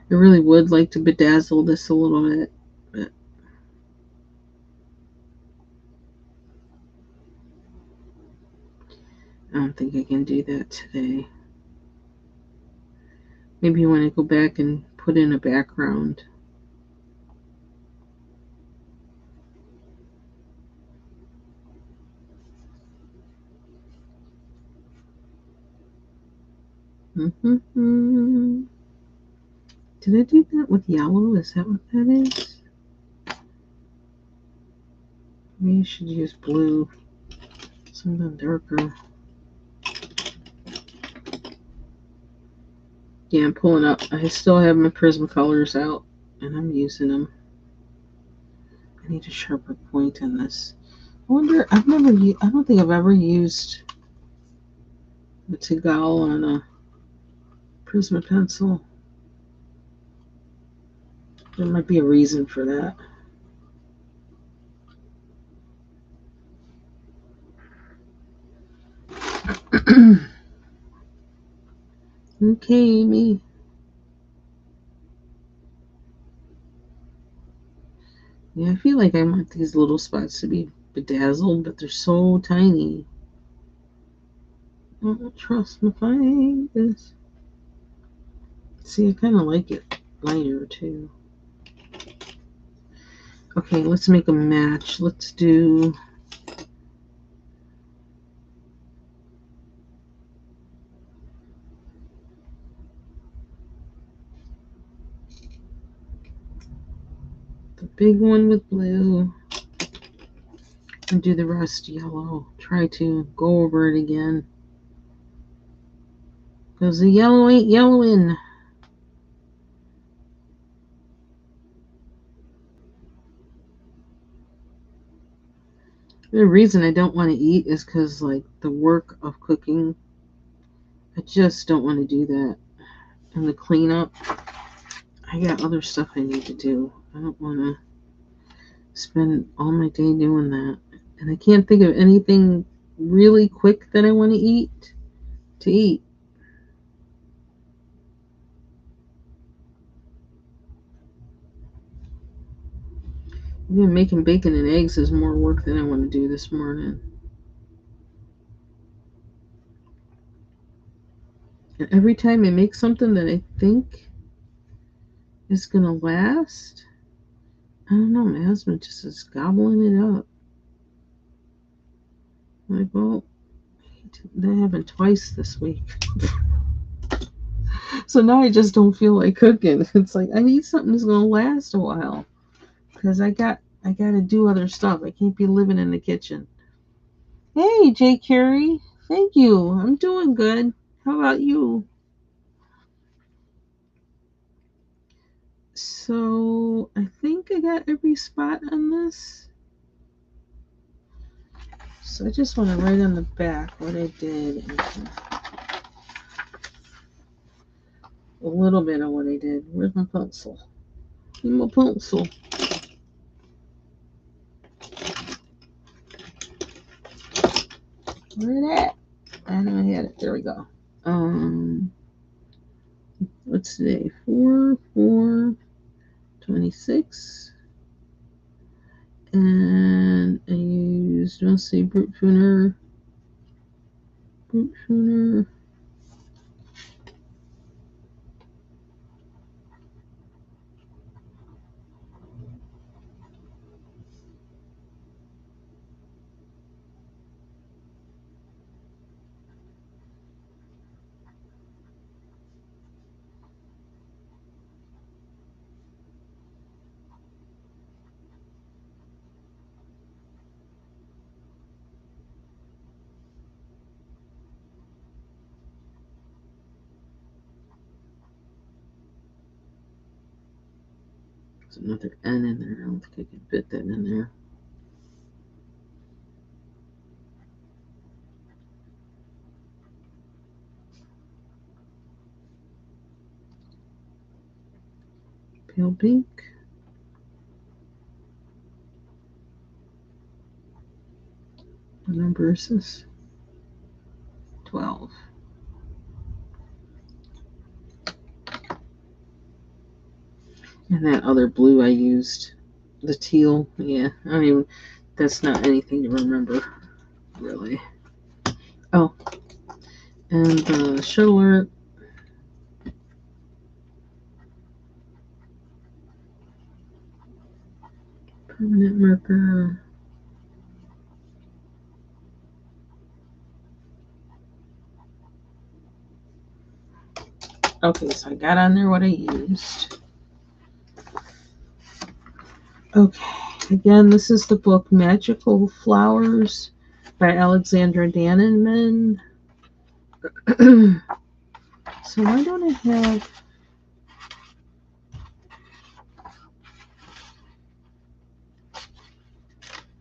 S1: I really would like to bedazzle this a little bit, but I don't think I can do that today. Maybe when I go back and put in a background. Mm-hmm. Did I do that with yellow? Is that what that is? Maybe I should use blue. Something darker. Yeah, I'm pulling up. I still have my Prismacolors out, and I'm using them. I need a sharper point in this. I wonder, I don't think I've ever used the Tagal on a Prisma pencil. There might be a reason for that. Okay, Amy. Yeah, I feel like I want these little spots to be bedazzled, but they're so tiny. I don't trust my fingers. See, I kind of like it lighter too. Okay, let's make a match. Let's do the big one with blue and do the rest yellow. Try to go over it again. Because the yellow ain't yellowing. The reason I don't want to eat is because, like, the work of cooking, I just don't want to do that. And the cleanup, I got other stuff I need to do. I don't want to spend all my day doing that. And I can't think of anything really quick that I want to eat. Even making bacon and eggs is more work than I want to do this morning. And every time I make something that I think is going to last, I don't know, my husband just is gobbling it up. I'm like, well, that happened twice this week. So now I just don't feel like cooking. It's like I need something that's going to last a while because I got to do other stuff. I can't be living in the kitchen. Hey, Jay Carey. Thank you. I'm doing good. How about you? So I think I got every spot on this. So I just want to write on the back what I did. A little bit of what I did. Where's my pencil? My pencil. Where's that? I know I had it. There we go. What's today? 4/4/26. And I used mostly Brute Fooner. There's another N in there. I don't think I can fit that in there. Pale pink. What number is this? 12. And that other blue I used, the teal, yeah, I don't even, that's not anything to remember, really. Oh, and the Shuttle permanent marker. Okay, so I got on there what I used. Okay, again, this is the book Magical Flowers by Alexandra Dannenman. So why don't I have...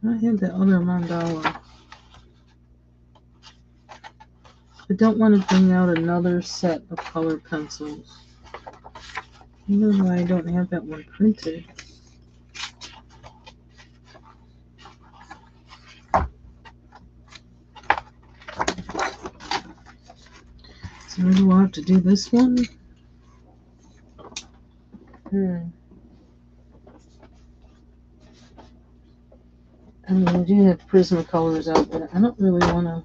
S1: I had the other mandala. I don't want to bring out another set of colored pencils. I don't know why I don't have that one printed. So maybe we'll have to do this one. I mean, we do have Prismacolors out, but I don't really want to.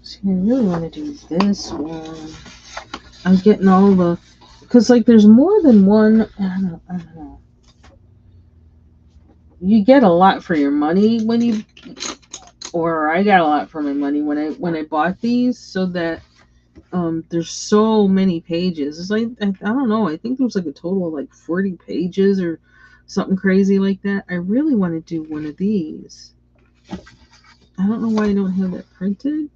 S1: See, I really want to do this one. I'm getting all the, because like there's more than one. I don't know. You get a lot for your money when you, or I got a lot for my money when I bought these, so that there's so many pages. It's like I don't know. I think there's like a total of like 40 pages or something crazy like that. I really want to do one of these. I don't know why I don't have that printed.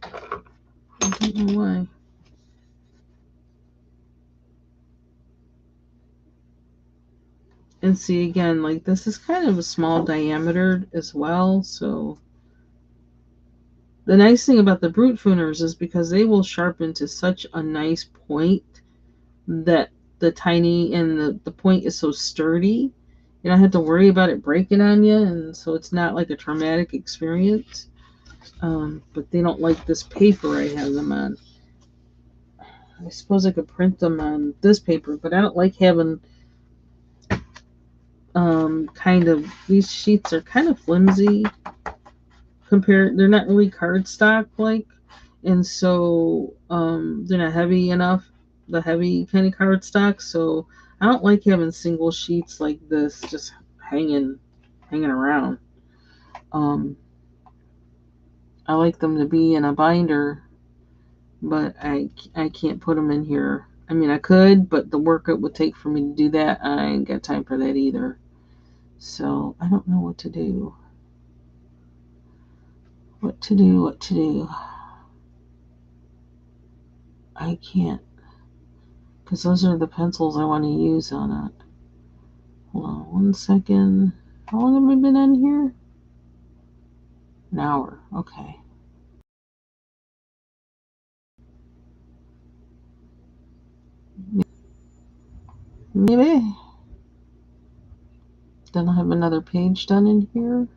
S1: I don't know why. And see, again, like this is kind of a small diameter as well, so the nice thing about the Brute Fooners is because they will sharpen to such a nice point that the tiny and the point is so sturdy. You don't have to worry about it breaking on you, and so it's not like a traumatic experience. But they don't like this paper I have them on. I suppose I could print them on this paper, but I don't like having kind of, these sheets are kind of flimsy compared, they're not really cardstock like, and so they're not heavy enough, the heavy kind of cardstock. So I don't like having single sheets like this just hanging around. Um, I like them to be in a binder, but I can't put them in here. I mean, I could, but the work it would take for me to do that, I ain't got time for that either. So I don't know what to do. What to do, what to do. I can't, because those are the pencils I want to use on it. Hold on 1 second. How long have we been in here? An hour. Okay. Maybe. Then I'll have another page done in here.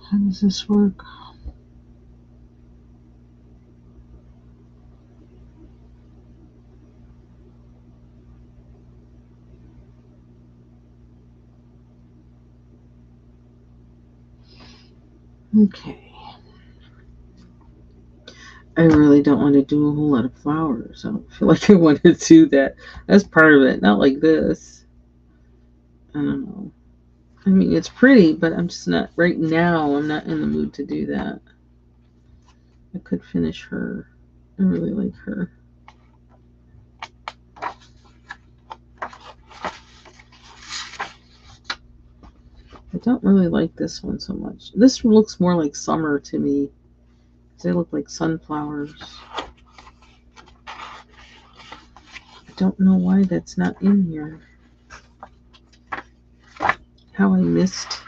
S1: How does this work? Okay. I really don't want to do a whole lot of flowers. I don't feel like I want to do that. That's part of it. Not like this. I don't know. I mean, it's pretty, but I'm just not, right now, I'm not in the mood to do that. I could finish her. I really like her. I don't really like this one so much. This looks more like summer to me. They look like sunflowers. I don't know why that's not in here. How I missed.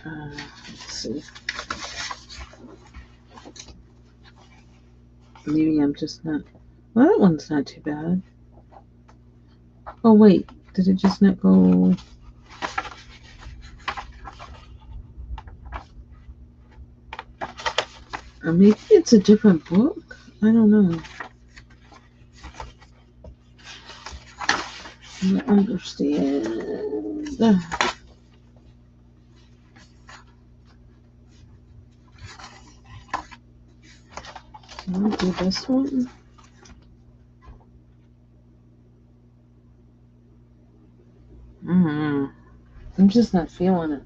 S1: Let's see. Maybe I'm just not. Well, that one's not too bad. Oh, wait. Did it just not go? Or maybe it's a different book? I don't know. I don't understand. Can I do this one? I'm just not feeling it.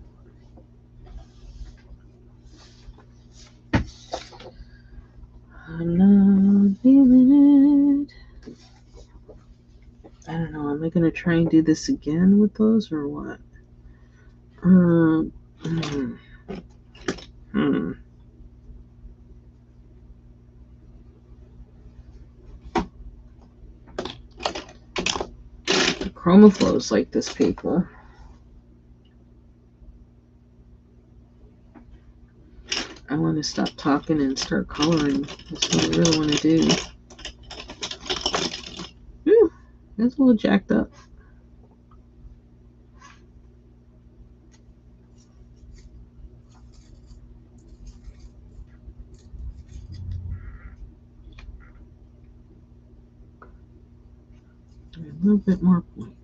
S1: I'm not feeling it. I don't know. Am I going to try and do this again with those or what? Hmm. Chromaflows like this paper. I want to stop talking and start coloring. That's what I really want to do. Whew, that's a little jacked up. A little bit more point.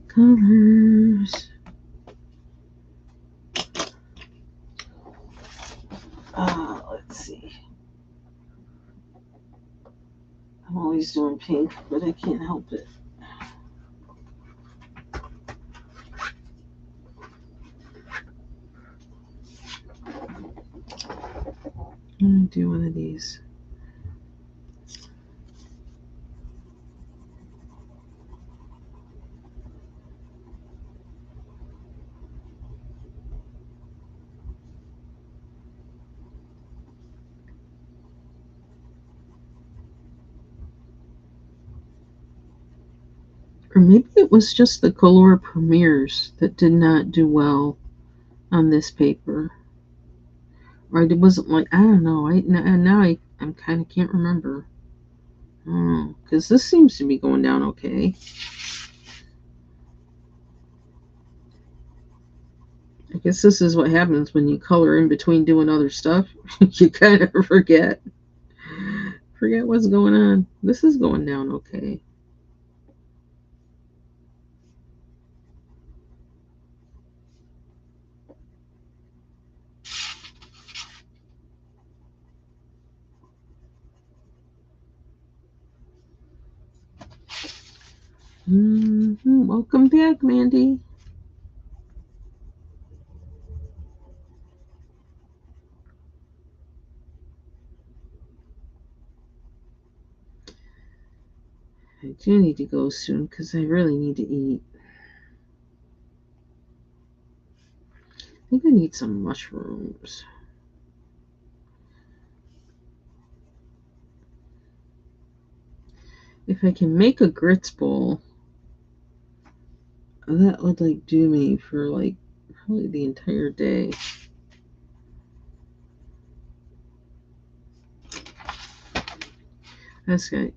S1: Colors. Let's see. I'm always doing pink, but I can't help it. I'm going to do one of these. Or maybe it was just the Color Premiers that did not do well on this paper. Or it wasn't like, I don't know. I'm kind of can't remember. Because this seems to be going down okay. I guess this is what happens when you color in between doing other stuff. You kind of forget what's going on. This is going down okay. Welcome back, Mandy. I do need to go soon because I really need to eat. I think I need some mushrooms. If I can make a grits bowl, that would like do me for like probably the entire day. That's gonna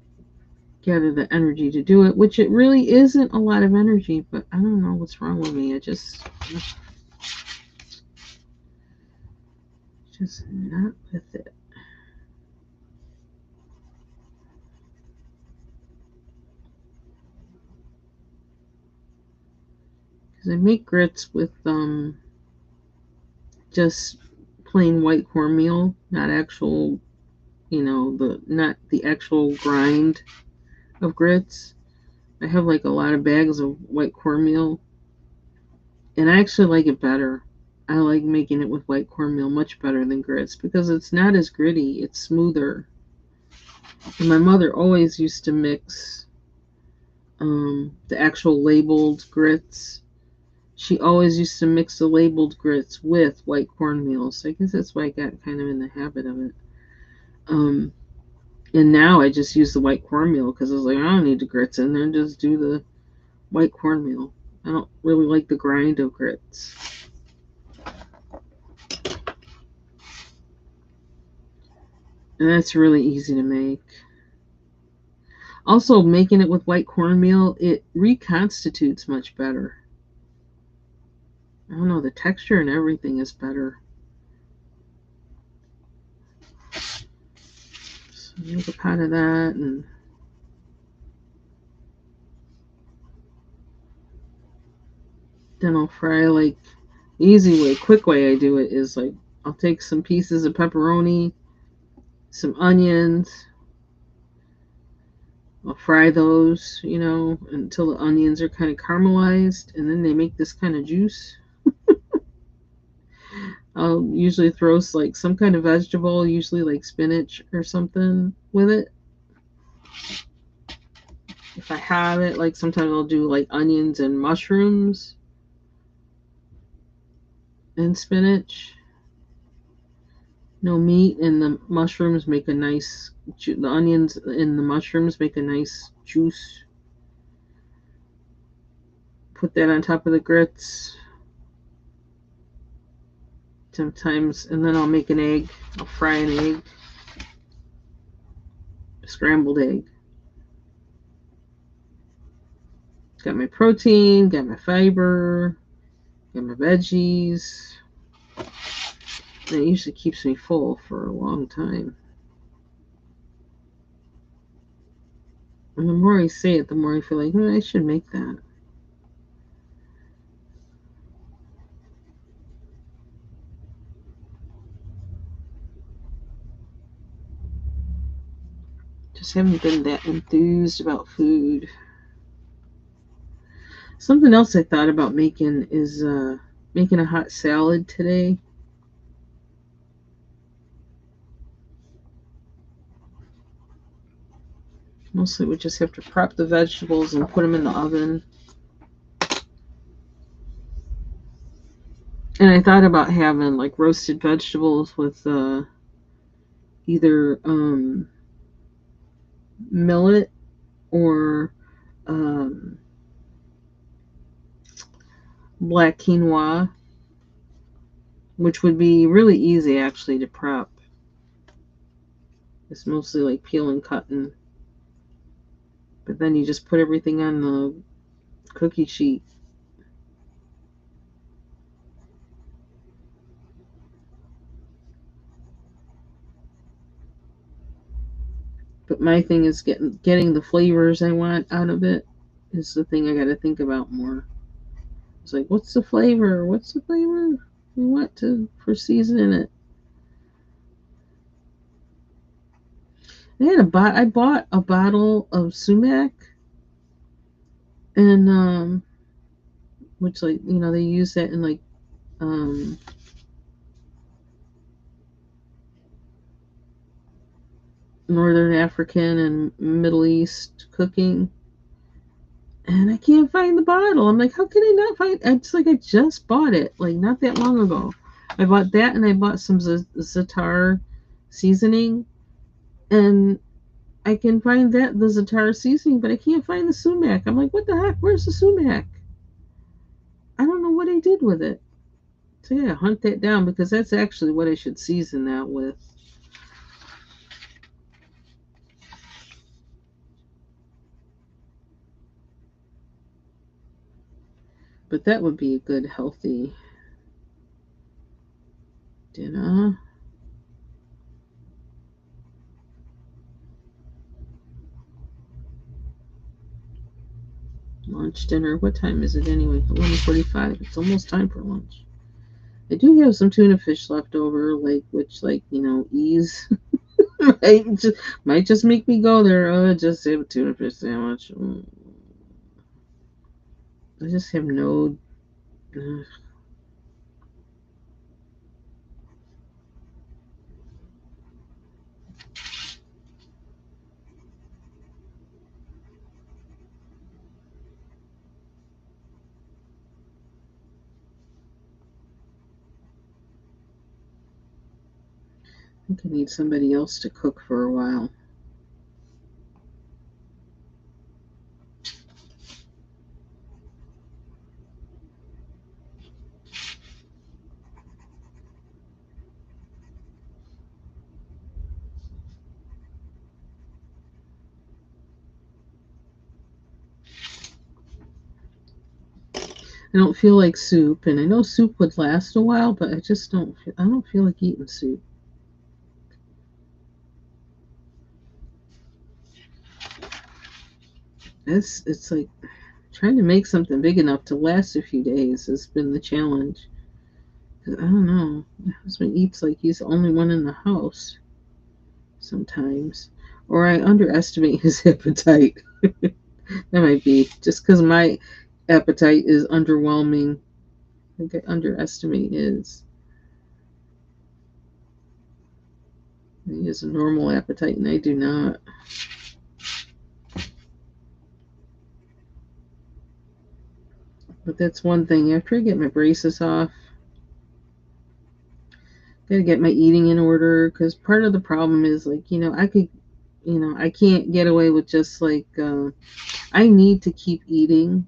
S1: gather the energy to do it, which it really isn't a lot of energy, but I don't know what's wrong with me. I just not with it. Because I make grits with just plain white cornmeal, not actual, not the actual grind of grits. I have like a lot of bags of white cornmeal, and I actually like it better. I like making it with white cornmeal much better than grits because it's not as gritty, it's smoother. And my mother always used to mix the actual labeled grits. She always used to mix the labeled grits with white cornmeal. So I guess that's why I got kind of in the habit of it. And now I just use the white cornmeal because I was like, I don't need the grits in there. Just do the white cornmeal. I don't really like the grind of grits. And that's really easy to make. Also, making it with white cornmeal, it reconstitutes much better. I don't know, the texture and everything is better. So make a pot of that, and then I'll fry like the easy way, quick way I do it is like I'll take some pieces of pepperoni, some onions. I'll fry those, until the onions are kind of caramelized, and then they make this kind of juice. I'll usually throw like some kind of vegetable, usually like spinach or something with it. If I have it, like sometimes I'll do like onions and mushrooms and spinach. No meat, and the mushrooms make a nice, the onions and the mushrooms make a nice juice. Put that on top of the grits. Sometimes, and then I'll make an egg. I'll fry an egg. A scrambled egg. Got my protein, got my fiber, got my veggies. And it usually keeps me full for a long time. And the more I say it, the more I feel like, I should make that. Just haven't been that enthused about food. Something else I thought about making is making a hot salad today. Mostly we just have to prep the vegetables and put them in the oven. And I thought about having like roasted vegetables with either millet or black quinoa, which would be really easy actually to prep. It's mostly like peel and cutting, but then you just put everything on the cookie sheet. But my thing is getting the flavors I want out of it is the thing I got to think about more. It's like, what's the flavor? What's the flavor we want to for seasoning it? I bought a bottle of sumac, and which, like, they use that in like um Northern African and Middle East cooking, and I can't find the bottle. I'm like, how can I not find? It's like I just bought it, like not that long ago. I bought that, and I bought some za'atar seasoning, and I can find the za'atar seasoning, but I can't find the sumac. I'm like, what the heck? Where's the sumac? I don't know what I did with it. So yeah, hunt that down because that's actually what I should season that with. But that would be a good healthy dinner. Lunch, dinner. What time is it anyway? 11:45. It's almost time for lunch. I do have some tuna fish left over, ease. might just make me go there. Oh, just have a tuna fish sandwich. I just have no. I think I need somebody else to cook for a while. I don't feel like soup, and I know soup would last a while, but I just don't. I don't feel like eating soup. It's like trying to make something big enough to last a few days has been the challenge. I don't know. My husband eats like he's the only one in the house sometimes, or I underestimate his appetite. That might be just because my appetite is underwhelming. I think I underestimate his. He has a normal appetite, and I do not. But that's one thing. After I get my braces off, gotta get my eating in order because part of the problem is I can't get away with just I need to keep eating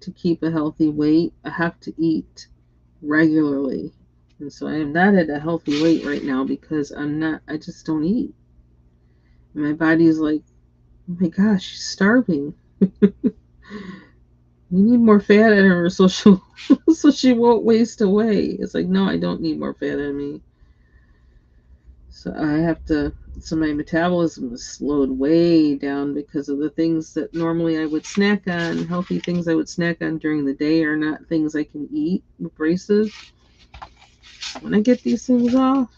S1: to keep a healthy weight. I have to eat regularly. And so I am not at a healthy weight right now because I just don't eat. And my body is like, oh my gosh, she's starving. You need more fat in her so so she won't waste away. It's like, no, I don't need more fat in me. So so my metabolism is slowed way down because of the things that normally I would snack on, healthy things I would snack on during the day are not things I can eat with braces. When I get these things off,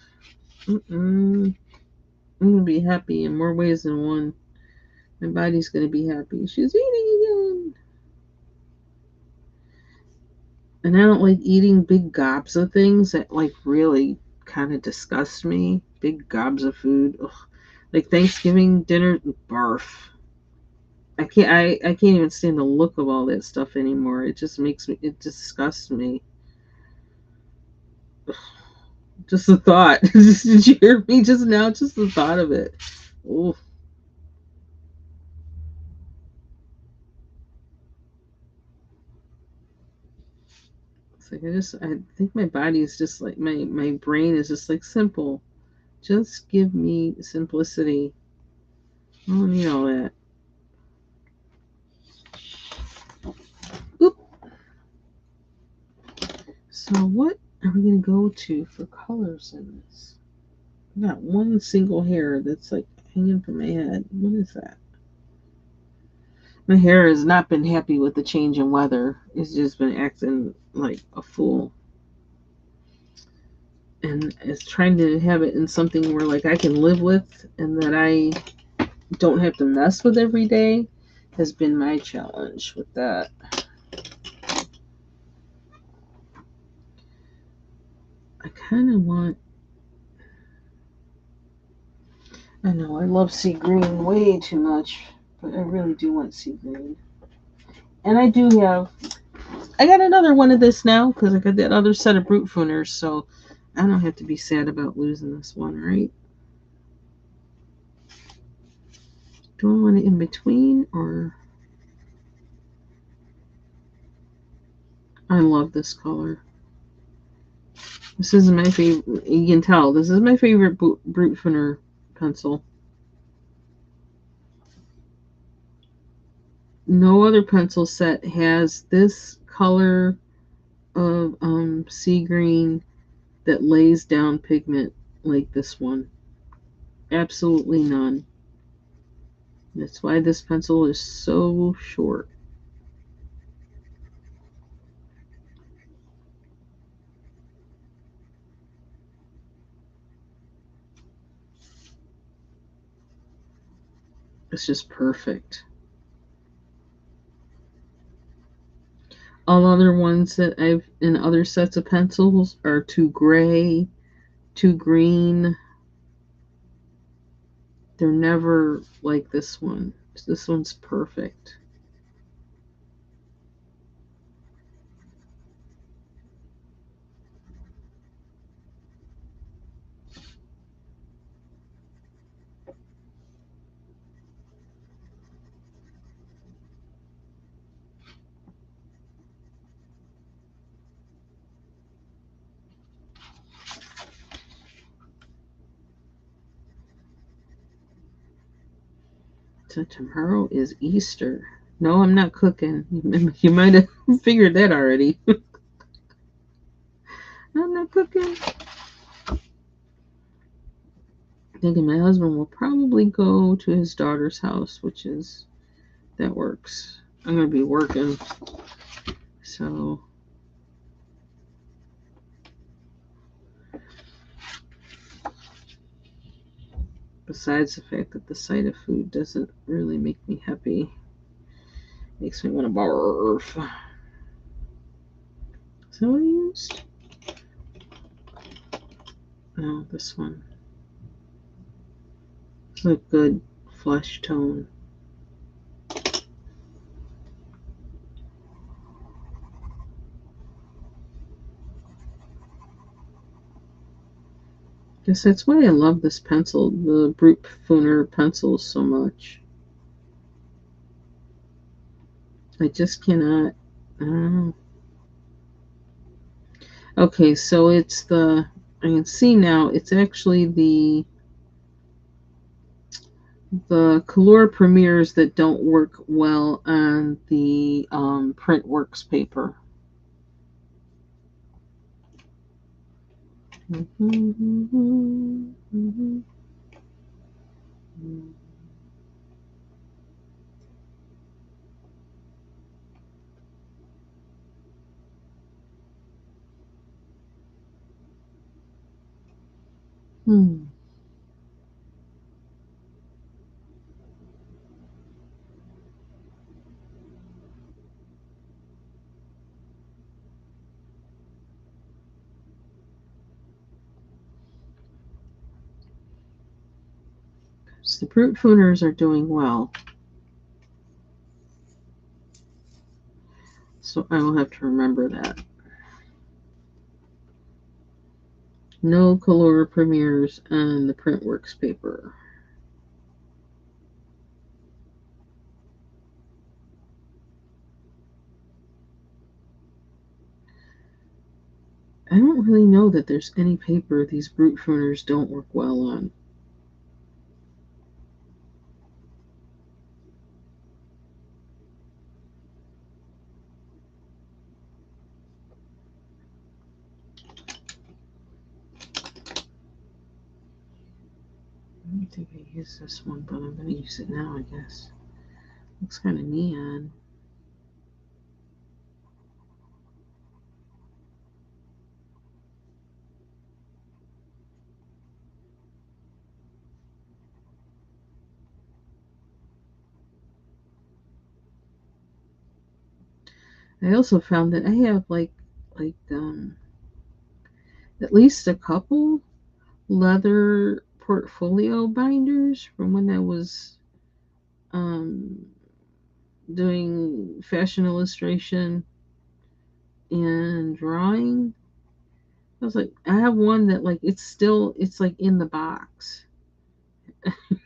S1: I'm going to be happy in more ways than one. My body's going to be happy. She's eating again. And I don't like eating big gobs of things that really kind of disgust me. Big gobs of food. Ugh. Like Thanksgiving dinner, barf. I can't even stand the look of all that stuff anymore. It disgusts me. Ugh. Just the thought. Did you hear me just now? Just the thought of it. Ooh. It's like I think my body is just like my brain is just like simple. Just give me simplicity. I don't need all that. Oop. So what are we gonna go to for colors in this? Not one single hair that's like hanging from my head. What is that? My hair has not been happy with the change in weather. It's just been acting like a fool. And it's trying to have it in something where like I can live with and that I don't have to mess with every day has been my challenge with that. I kind of want. I know I love sea green way too much, but I really do want sea green. And I do have. I got another one of this now because I got that other set of Brute Funers, so I don't have to be sad about losing this one, right? Do I want it in between or? I love this color. This is my favorite. You can tell this is my favorite Brute Funer pencil. No other pencil set has this color of sea green that lays down pigment like this one. Absolutely none. That's why this pencil is so short. It's just perfect. All other ones that I've in other sets of pencils are too gray, too green. They're never like this one. This one's perfect. So tomorrow is Easter. No, I'm not cooking. You might have figured that already. I'm not cooking. Thinking my husband will probably go to his daughter's house, which is that works. I'm gonna be working, so besides the fact that the sight of food doesn't really make me happy, makes me want to barf. Is that what I used? No, this one. It's a good flesh tone. Guess that's why I love this pencil, the Brute Funer pencils, so much. I just cannot. I don't know. Okay, so it's the. I can see now. It's actually the Color Premiers that don't work well on the Printworks paper. So the Brute Funers are doing well. So I will have to remember that. No Color Premiers on the Printworks paper. I don't really know that there's any paper these Brute Fooners don't work well on. I don't think I used this one, but I'm going to use it now, I guess. Looks kind of neon. I also found that I have like at least a couple leather portfolio binders from when I was um, doing fashion illustration and drawing. I was like, I have one that like it's like in the box.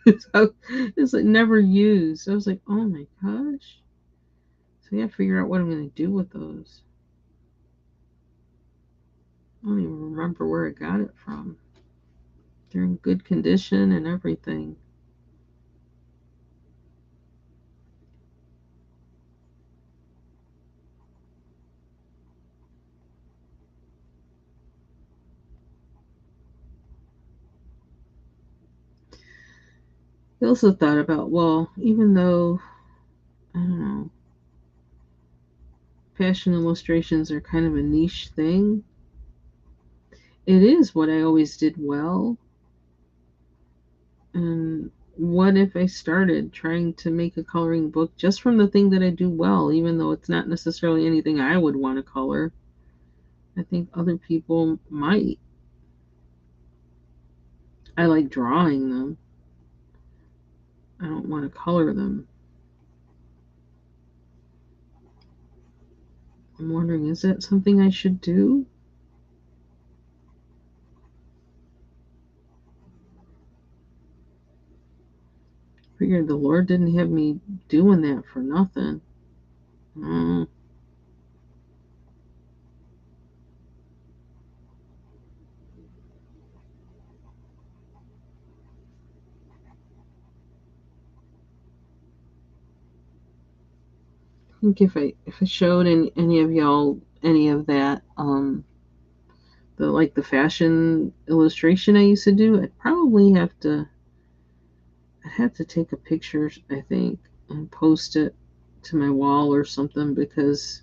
S1: So it's like never used. I was like, oh my gosh. So I gotta figure out what I'm gonna do with those. I don't even remember where I got it from. They're in good condition and everything. I also thought about, well, even though, I don't know, fashion illustrations are kind of a niche thing, it is what I always did well. And what if I started trying to make a coloring book just from the thing that I do well, even though it's not necessarily anything I would want to color? I think other people might. I like drawing them. I don't want to color them. I'm wondering, is that something I should do? Figured the Lord didn't have me doing that for nothing. Mm. I think if I showed any of y'all any of that, the fashion illustration I used to do, I'd have to take a picture, I think, and post it to my wall or something because,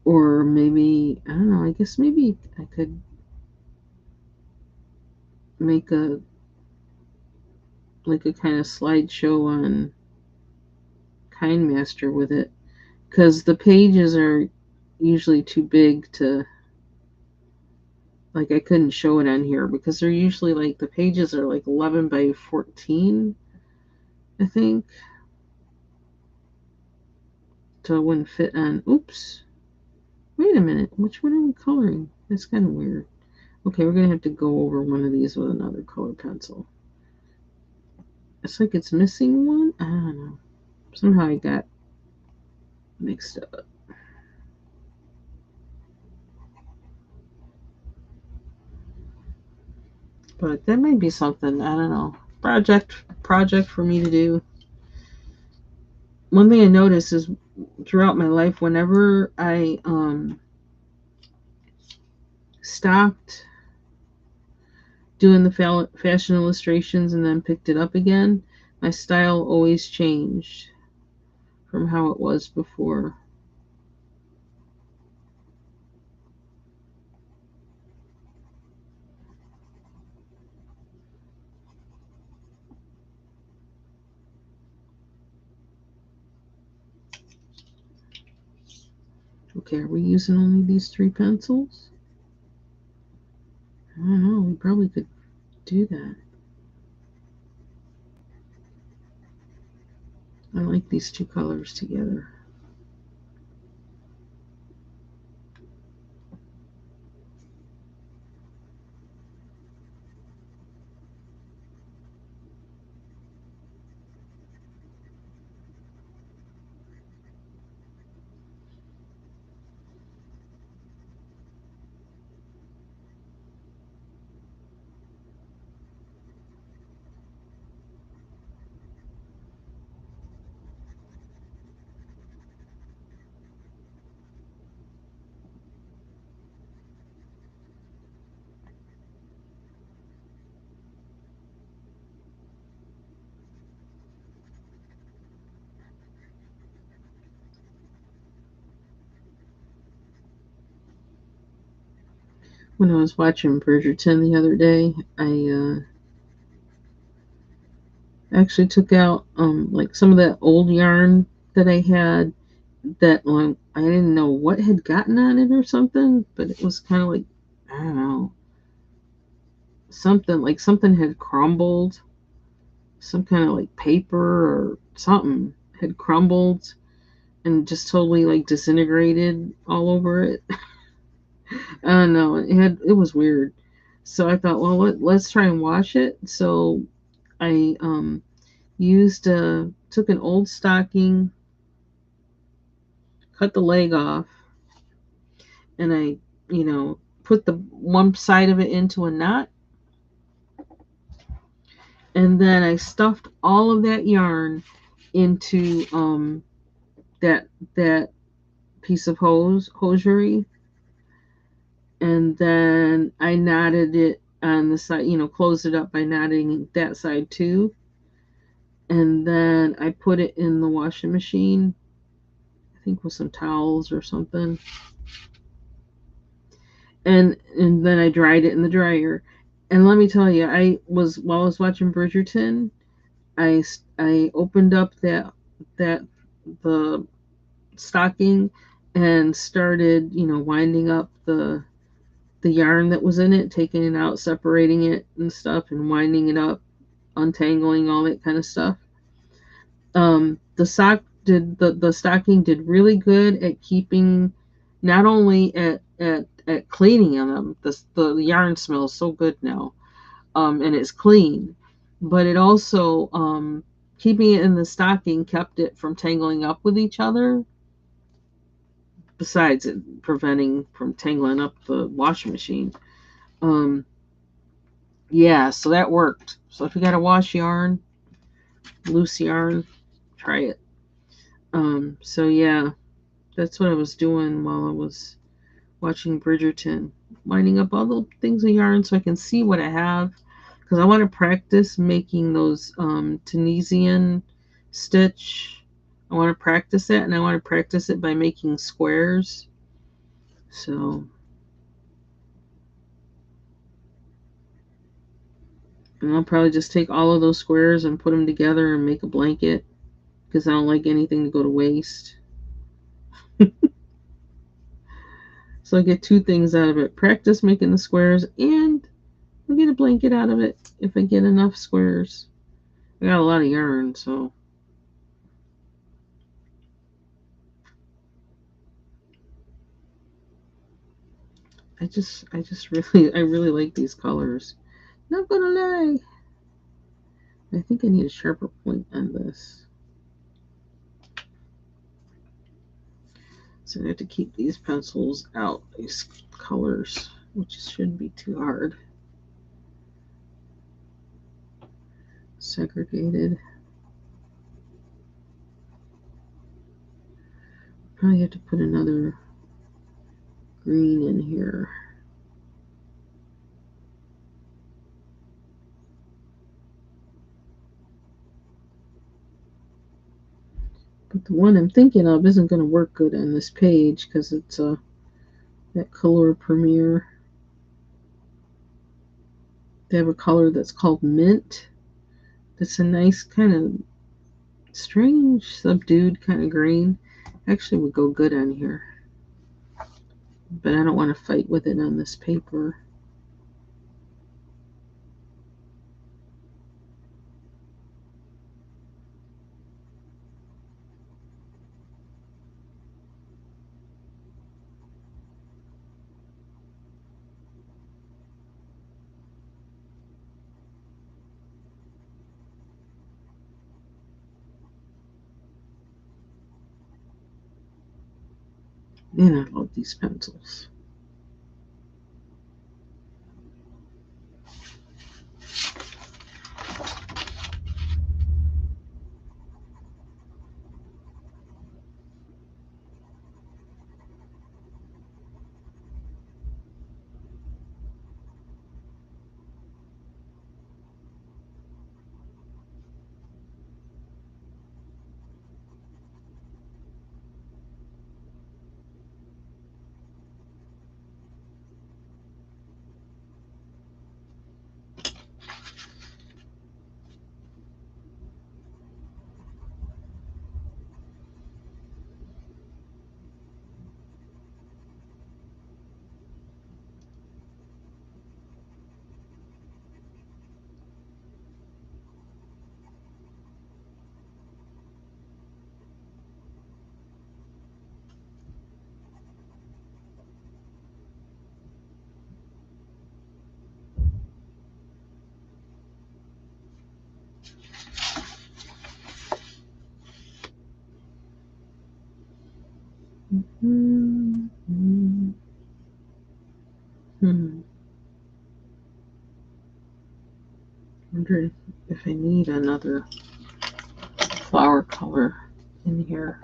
S1: or maybe, I don't know, I guess maybe I could make like a kind of slideshow on KindMaster with it because the pages are usually too big to, like, I couldn't show it on here because they're usually like, the pages are like 11 by 14, I think. So it wouldn't fit on, oops, wait a minute, which one are we coloring? That's kind of weird. Okay, we're gonna have to go over one of these with another color pencil. It's like it's missing one. I don't know. Somehow I got mixed up. But that might be something, I don't know. Project for me to do. One thing I noticed is throughout my life, whenever I stopped doing the fashion illustrations and then picked it up again, my style always changed from how it was before. Okay, are we using only these three pencils? I don't know. We probably could do that. I like these two colors together. When I was watching Bridgerton the other day, I actually took out like some of that old yarn that I had that I didn't know what had gotten on it or something, but it was kind of like, I don't know, something had crumbled, some kind of like paper or something had crumbled and just totally like disintegrated all over it. I don't know. It was weird. So I thought, well, let's try and wash it. So I took an old stocking, cut the leg off, and I, put the one side of it into a knot, and then I stuffed all of that yarn into that piece of hosiery, and then I knotted it on the side, closed it up by knotting that side too, and then I put it in the washing machine, I think with some towels or something, and then I dried it in the dryer. And let me tell you, while I was watching Bridgerton, I opened up that the stocking and started, winding up the yarn that was in it, taking it out, separating it and stuff, and winding it up, untangling all that kind of stuff. The stocking did really good at keeping, not only at cleaning them. The yarn smells so good now, and it's clean, but it also keeping it in the stocking kept it from tangling up with each other. Besides it preventing from tangling up the washing machine. Um, yeah, so that worked. So if you got to wash yarn, loose yarn, try it. So yeah, that's what I was doing while I was watching Bridgerton, winding up all the things of yarn so I can see what I have, because I want to practice making those Tunisian stitch. I want to practice it, and I want to practice it by making squares. So, and I'll probably just take all of those squares and put them together and make a blanket, because I don't like anything to go to waste. So I get two things out of it: practice making the squares, and I'll get a blanket out of it if I get enough squares. I got a lot of yarn, so I really like these colors. Not gonna lie. I think I need a sharper point on this. So I have to keep these pencils out, these colors, which shouldn't be too hard. Segregated. Probably have to put another green in here. But the one I'm thinking of isn't going to work good on this page because it's that Color Premiere. They have a color that's called Mint. That's a nice kind of strange, subdued kind of green. Actually would go good on here. But I don't want to fight with it on this paper. Man, I love these pencils. Wonder if I need another flower color in here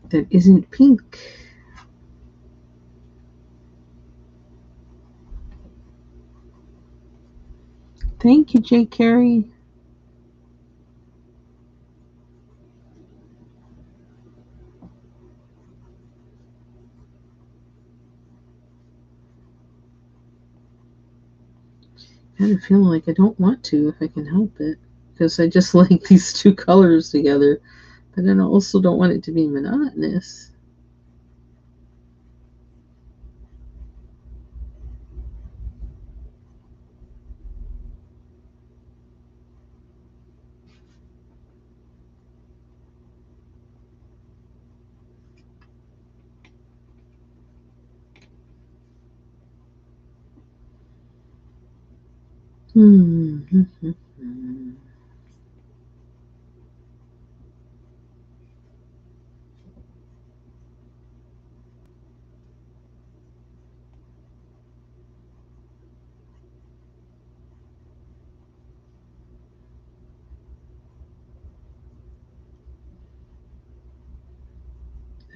S1: that isn't pink. Thank you, J. Carey. I kind of feel like I don't want to if I can help it, because I just like these two colors together, but then I also don't want it to be monotonous.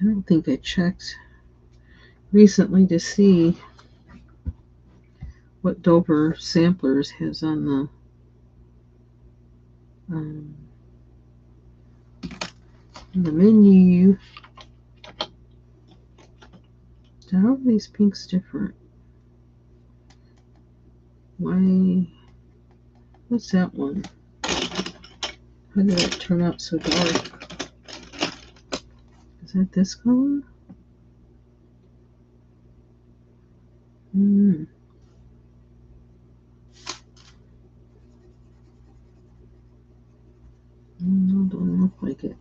S1: I don't think I checked recently to see what Dover Samplers has on the menu. How are these pinks different? Why? What's that one? How did it turn out so dark? Is that this color? No, don't look like it.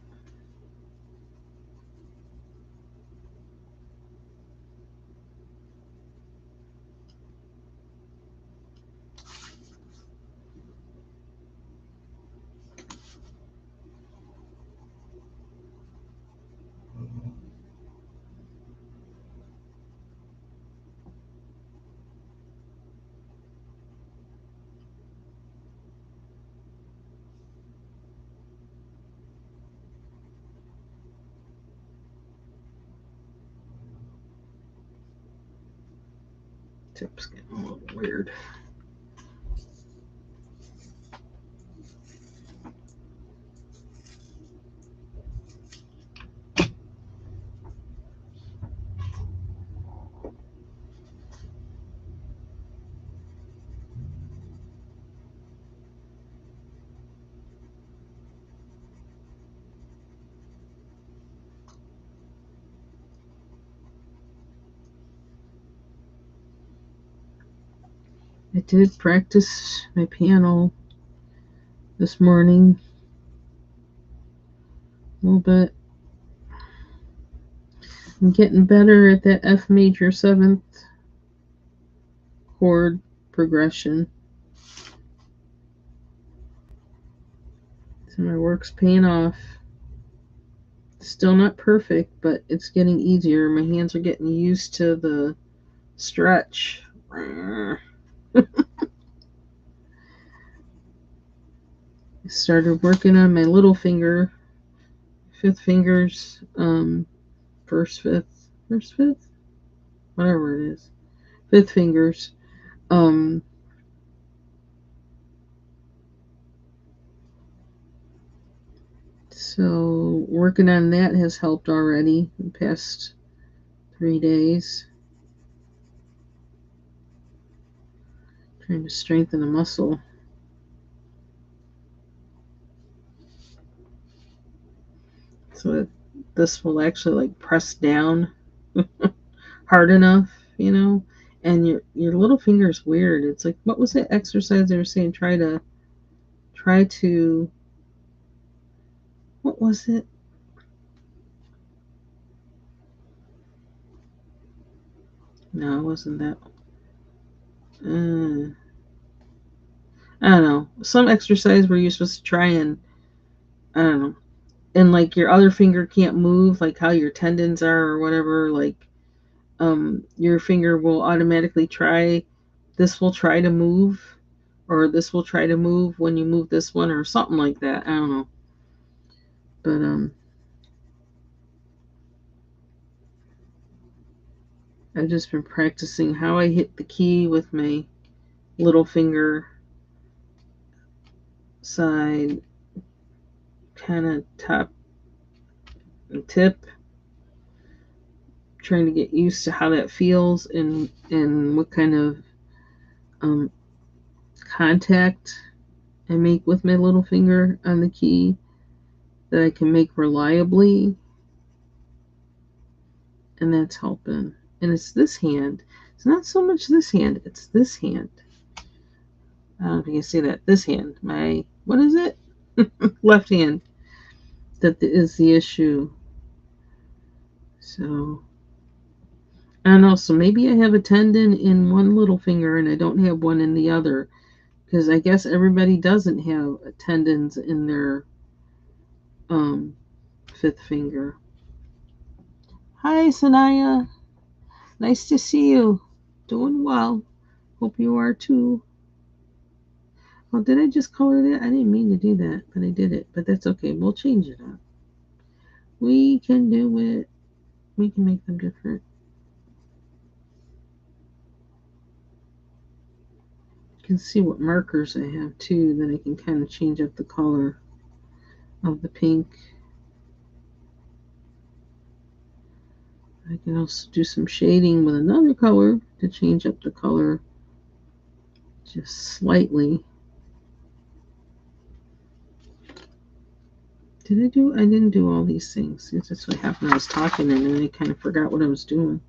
S1: Tip's getting a little weird. I did practice my piano this morning a little bit. I'm getting better at that F major 7th chord progression. So my work's paying off. Still not perfect, but it's getting easier. My hands are getting used to the stretch. I started working on my little finger, fifth fingers, first, fifth, whatever it is, fifth fingers. So working on that has helped already the past 3 days. Trying to strengthen the muscle. So that this will actually like press down hard enough, and your little finger is weird. It's like, what was that exercise they were saying? Try to what was it? No, it wasn't that. I don't know. Some exercise where you're supposed to try and, I don't know, and like your other finger can't move, like how your tendons are or whatever, like your finger will automatically try, this will try to move, or this will try to move when you move this one, or something like that. I don't know. But I've just been practicing how I hit the key with my little finger, side, kind of top and tip, trying to get used to how that feels, and what kind of um, contact I make with my little finger on the key that I can make reliably, and that's helping. And it's this hand. It's not so much this hand, it's this hand. I don't know if you can see that. This hand, my, what is it? Left hand, that is the issue. So, I don't know. So maybe I have a tendon in one little finger and I don't have one in the other. Because I guess everybody doesn't have tendons in their fifth finger. Hi, Sanaya. Nice to see you. Doing well. Hope you are too. Oh, did I just color that? I didn't mean to do that, but I did it. But that's okay. We'll change it up. We can do it. We can make them different. You can see what markers I have too, that I can kind of change up the color of the pink. I can also do some shading with another color to change up the color just slightly. Did I do? I didn't do all these things. That's what happened. I was talking and then I kind of forgot what I was doing.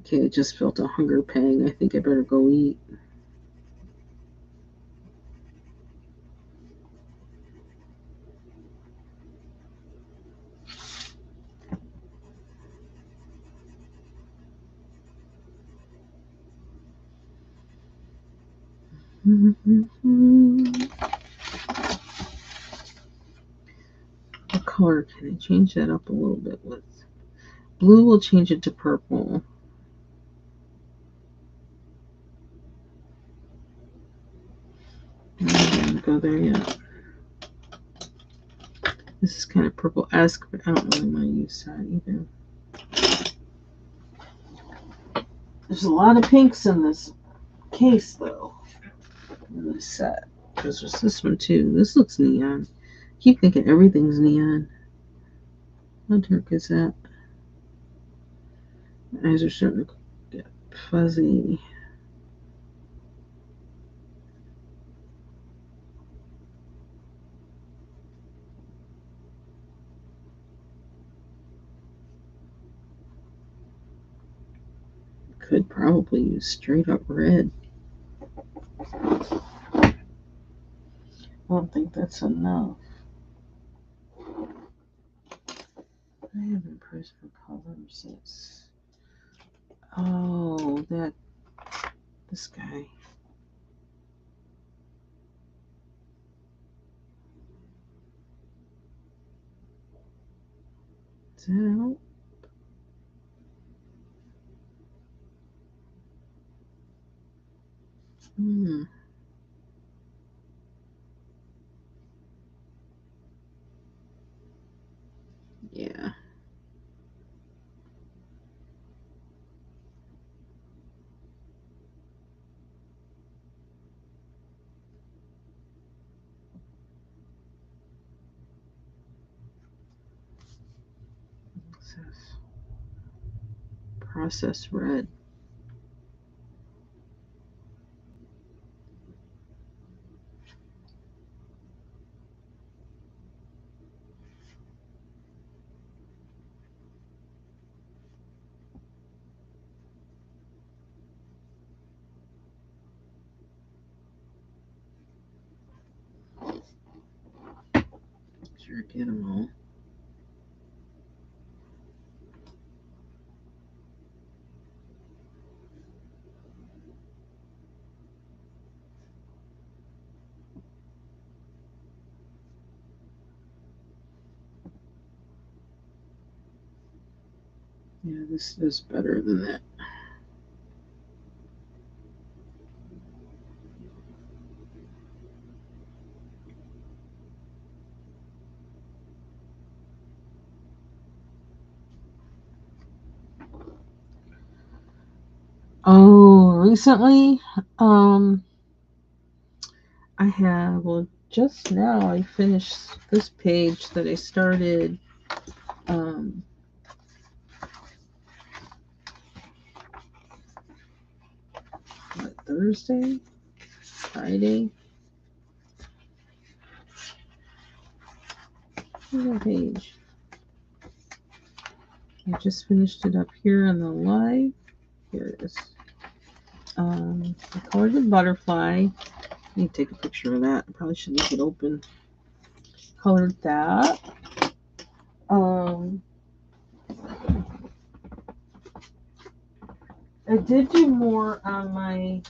S1: Okay, I just felt a hunger pang. I think I better go eat. What color can I change that up a little bit with? Blue will change it to purple. I didn't go there yet. This is kind of purple-esque, but I don't really want to use that either. There's a lot of pinks in this case, though. In this set. Because there's this one, too. This looks neon. I keep thinking everything's neon. How dark is that? My eyes are starting to get fuzzy. Could probably use straight up red. I don't think that's enough. I haven't pressed for colors. It's, oh, this guy. Is that out? Yeah. What's this? Processed red. Sure, get them all. Yeah, this is better than that. Oh, recently, I have, well, just now I finished this page that I started um, Thursday, Friday. Where's that page? I just finished it up here on the live. Here it is. I colored the butterfly. Let me take a picture of that. I probably should leave it open. Colored that. I did do more on my.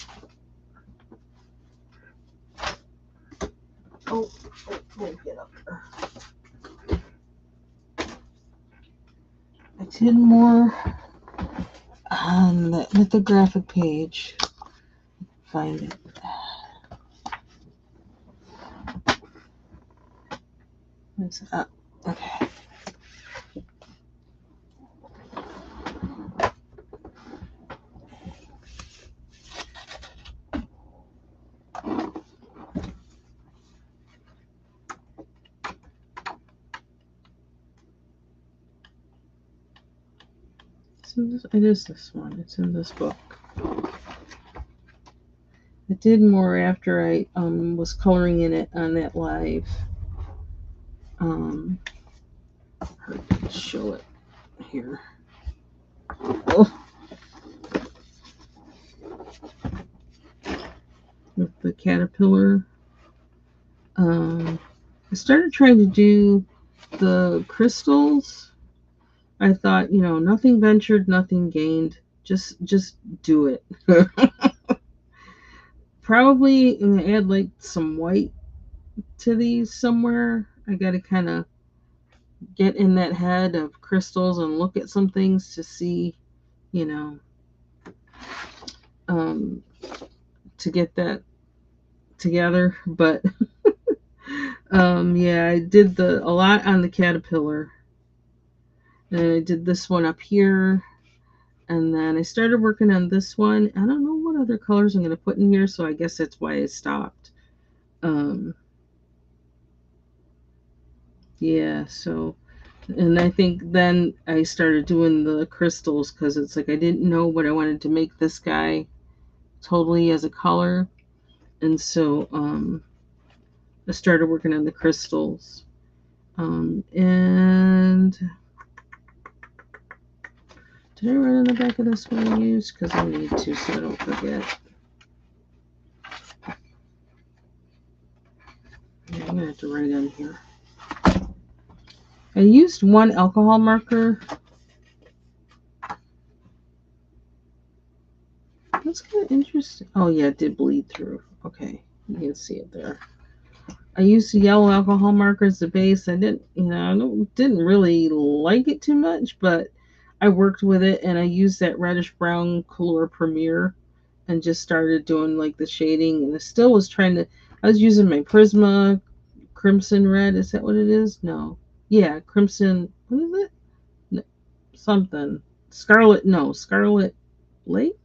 S1: Oh, let me get up there. I did more on the lithographic page. Find it. Where's it? Okay. It is this one. It's in this book. I did more after I was coloring in it on that live. Let's show it here. Oh. With the caterpillar. I started trying to do the crystals. I thought, nothing ventured, nothing gained. Just do it. Probably add like some white to these somewhere. I got to kind of get in that head of crystals and look at some things to see, to get that together. But yeah, I did a lot on the caterpillar, and I did this one up here, and then I started working on this one. I don't know what other colors I'm going to put in here, so I guess that's why I stopped. Yeah, so, and I think then I started doing the crystals because it's like I didn't know what I wanted to make this guy totally as a color, and so I started working on the crystals. And did I write on the back of this one I used? Because I need to so I don't forget. Yeah, I'm going to have to write on here. I used one alcohol marker. That's kind of interesting. Oh, yeah, it did bleed through. Okay, you can see it there. I used the yellow alcohol marker as the base. I didn't really like it too much, but I worked with it and I used that reddish brown Color Premier and just started doing like the shading, and I still was I was using my Prisma Crimson Red. Is that what it is? No. Yeah, Crimson. What is it? No, something. Scarlet. No, Scarlet Lake?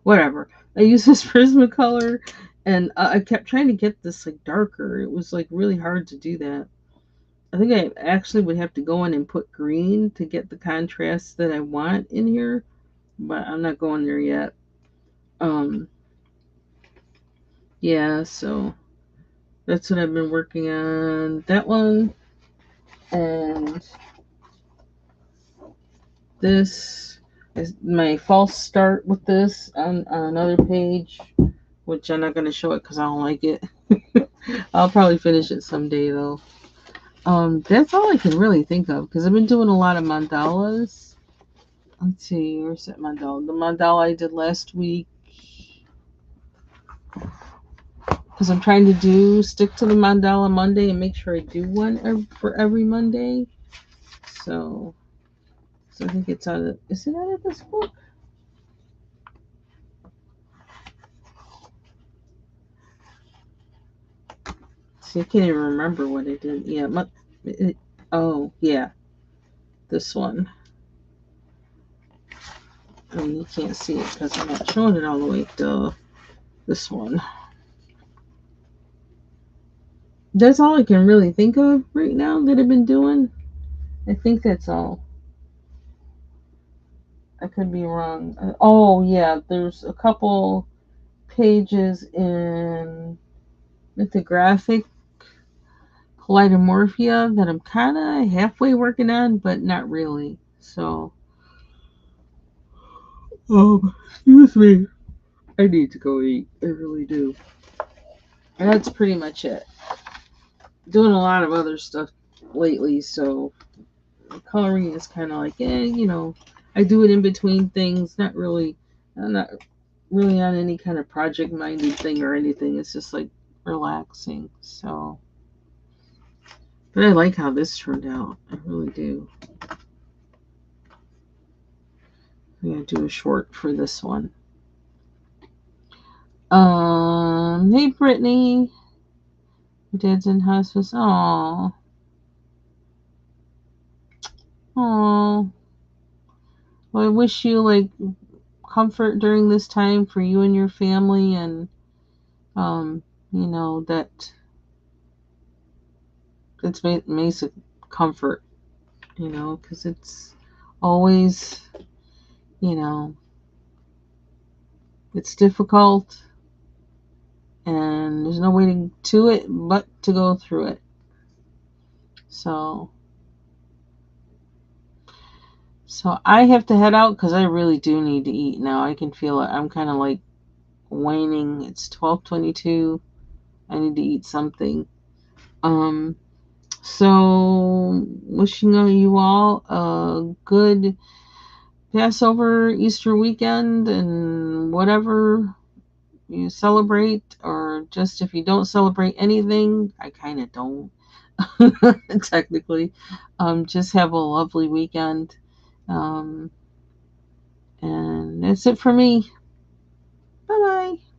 S1: Whatever. I used this Prismacolor, and I kept trying to get this like darker. It was like really hard to do that. I think I actually would have to go in and put green to get the contrast that I want in here, but I'm not going there yet. Yeah, so that's what I've been working on. That one, and this is my false start with this on another page, which I'm not going to show it because I don't like it. I'll probably finish it someday though. That's all I can really think of because I've been doing a lot of mandalas. Let's see, where's that mandala? The mandala I did last week. Because I'm trying to stick to the mandala Monday and make sure I do one for every Monday. So So I think it's out of, is it out of this book? See, I can't even remember what I did. Yeah, oh, yeah, this one. I mean, you can't see it because I'm not showing it all the way. Duh. This one. That's all I can really think of right now that I've been doing. I think that's all. I could be wrong. Oh, yeah, there's a couple pages in mythographic Kaleidomorphia that I'm kind of halfway working on, but not really. So, excuse me. I need to go eat. I really do. And that's pretty much it. Doing a lot of other stuff lately, so coloring is kind of like, I do it in between things. I'm not really on any kind of project minded thing or anything. It's just like relaxing. So, but I like how this turned out. I really do. I'm gonna do a short for this one. Hey Brittany, your dad's in hospice. Aww, aww. Well, I wish you like comfort during this time for you and your family, and um, that it's makes a comfort, because it's always, you know, it's difficult, and there's no way to it but to go through it. So I have to head out because I really do need to eat now. I can feel it. I'm kind of like waning. It's 12:22. I need to eat something. Um, so wishing you all a good Passover, Easter weekend, and whatever you celebrate, or just if you don't celebrate anything, I kind of don't, technically. Just have a lovely weekend. Um, and that's it for me. Bye bye.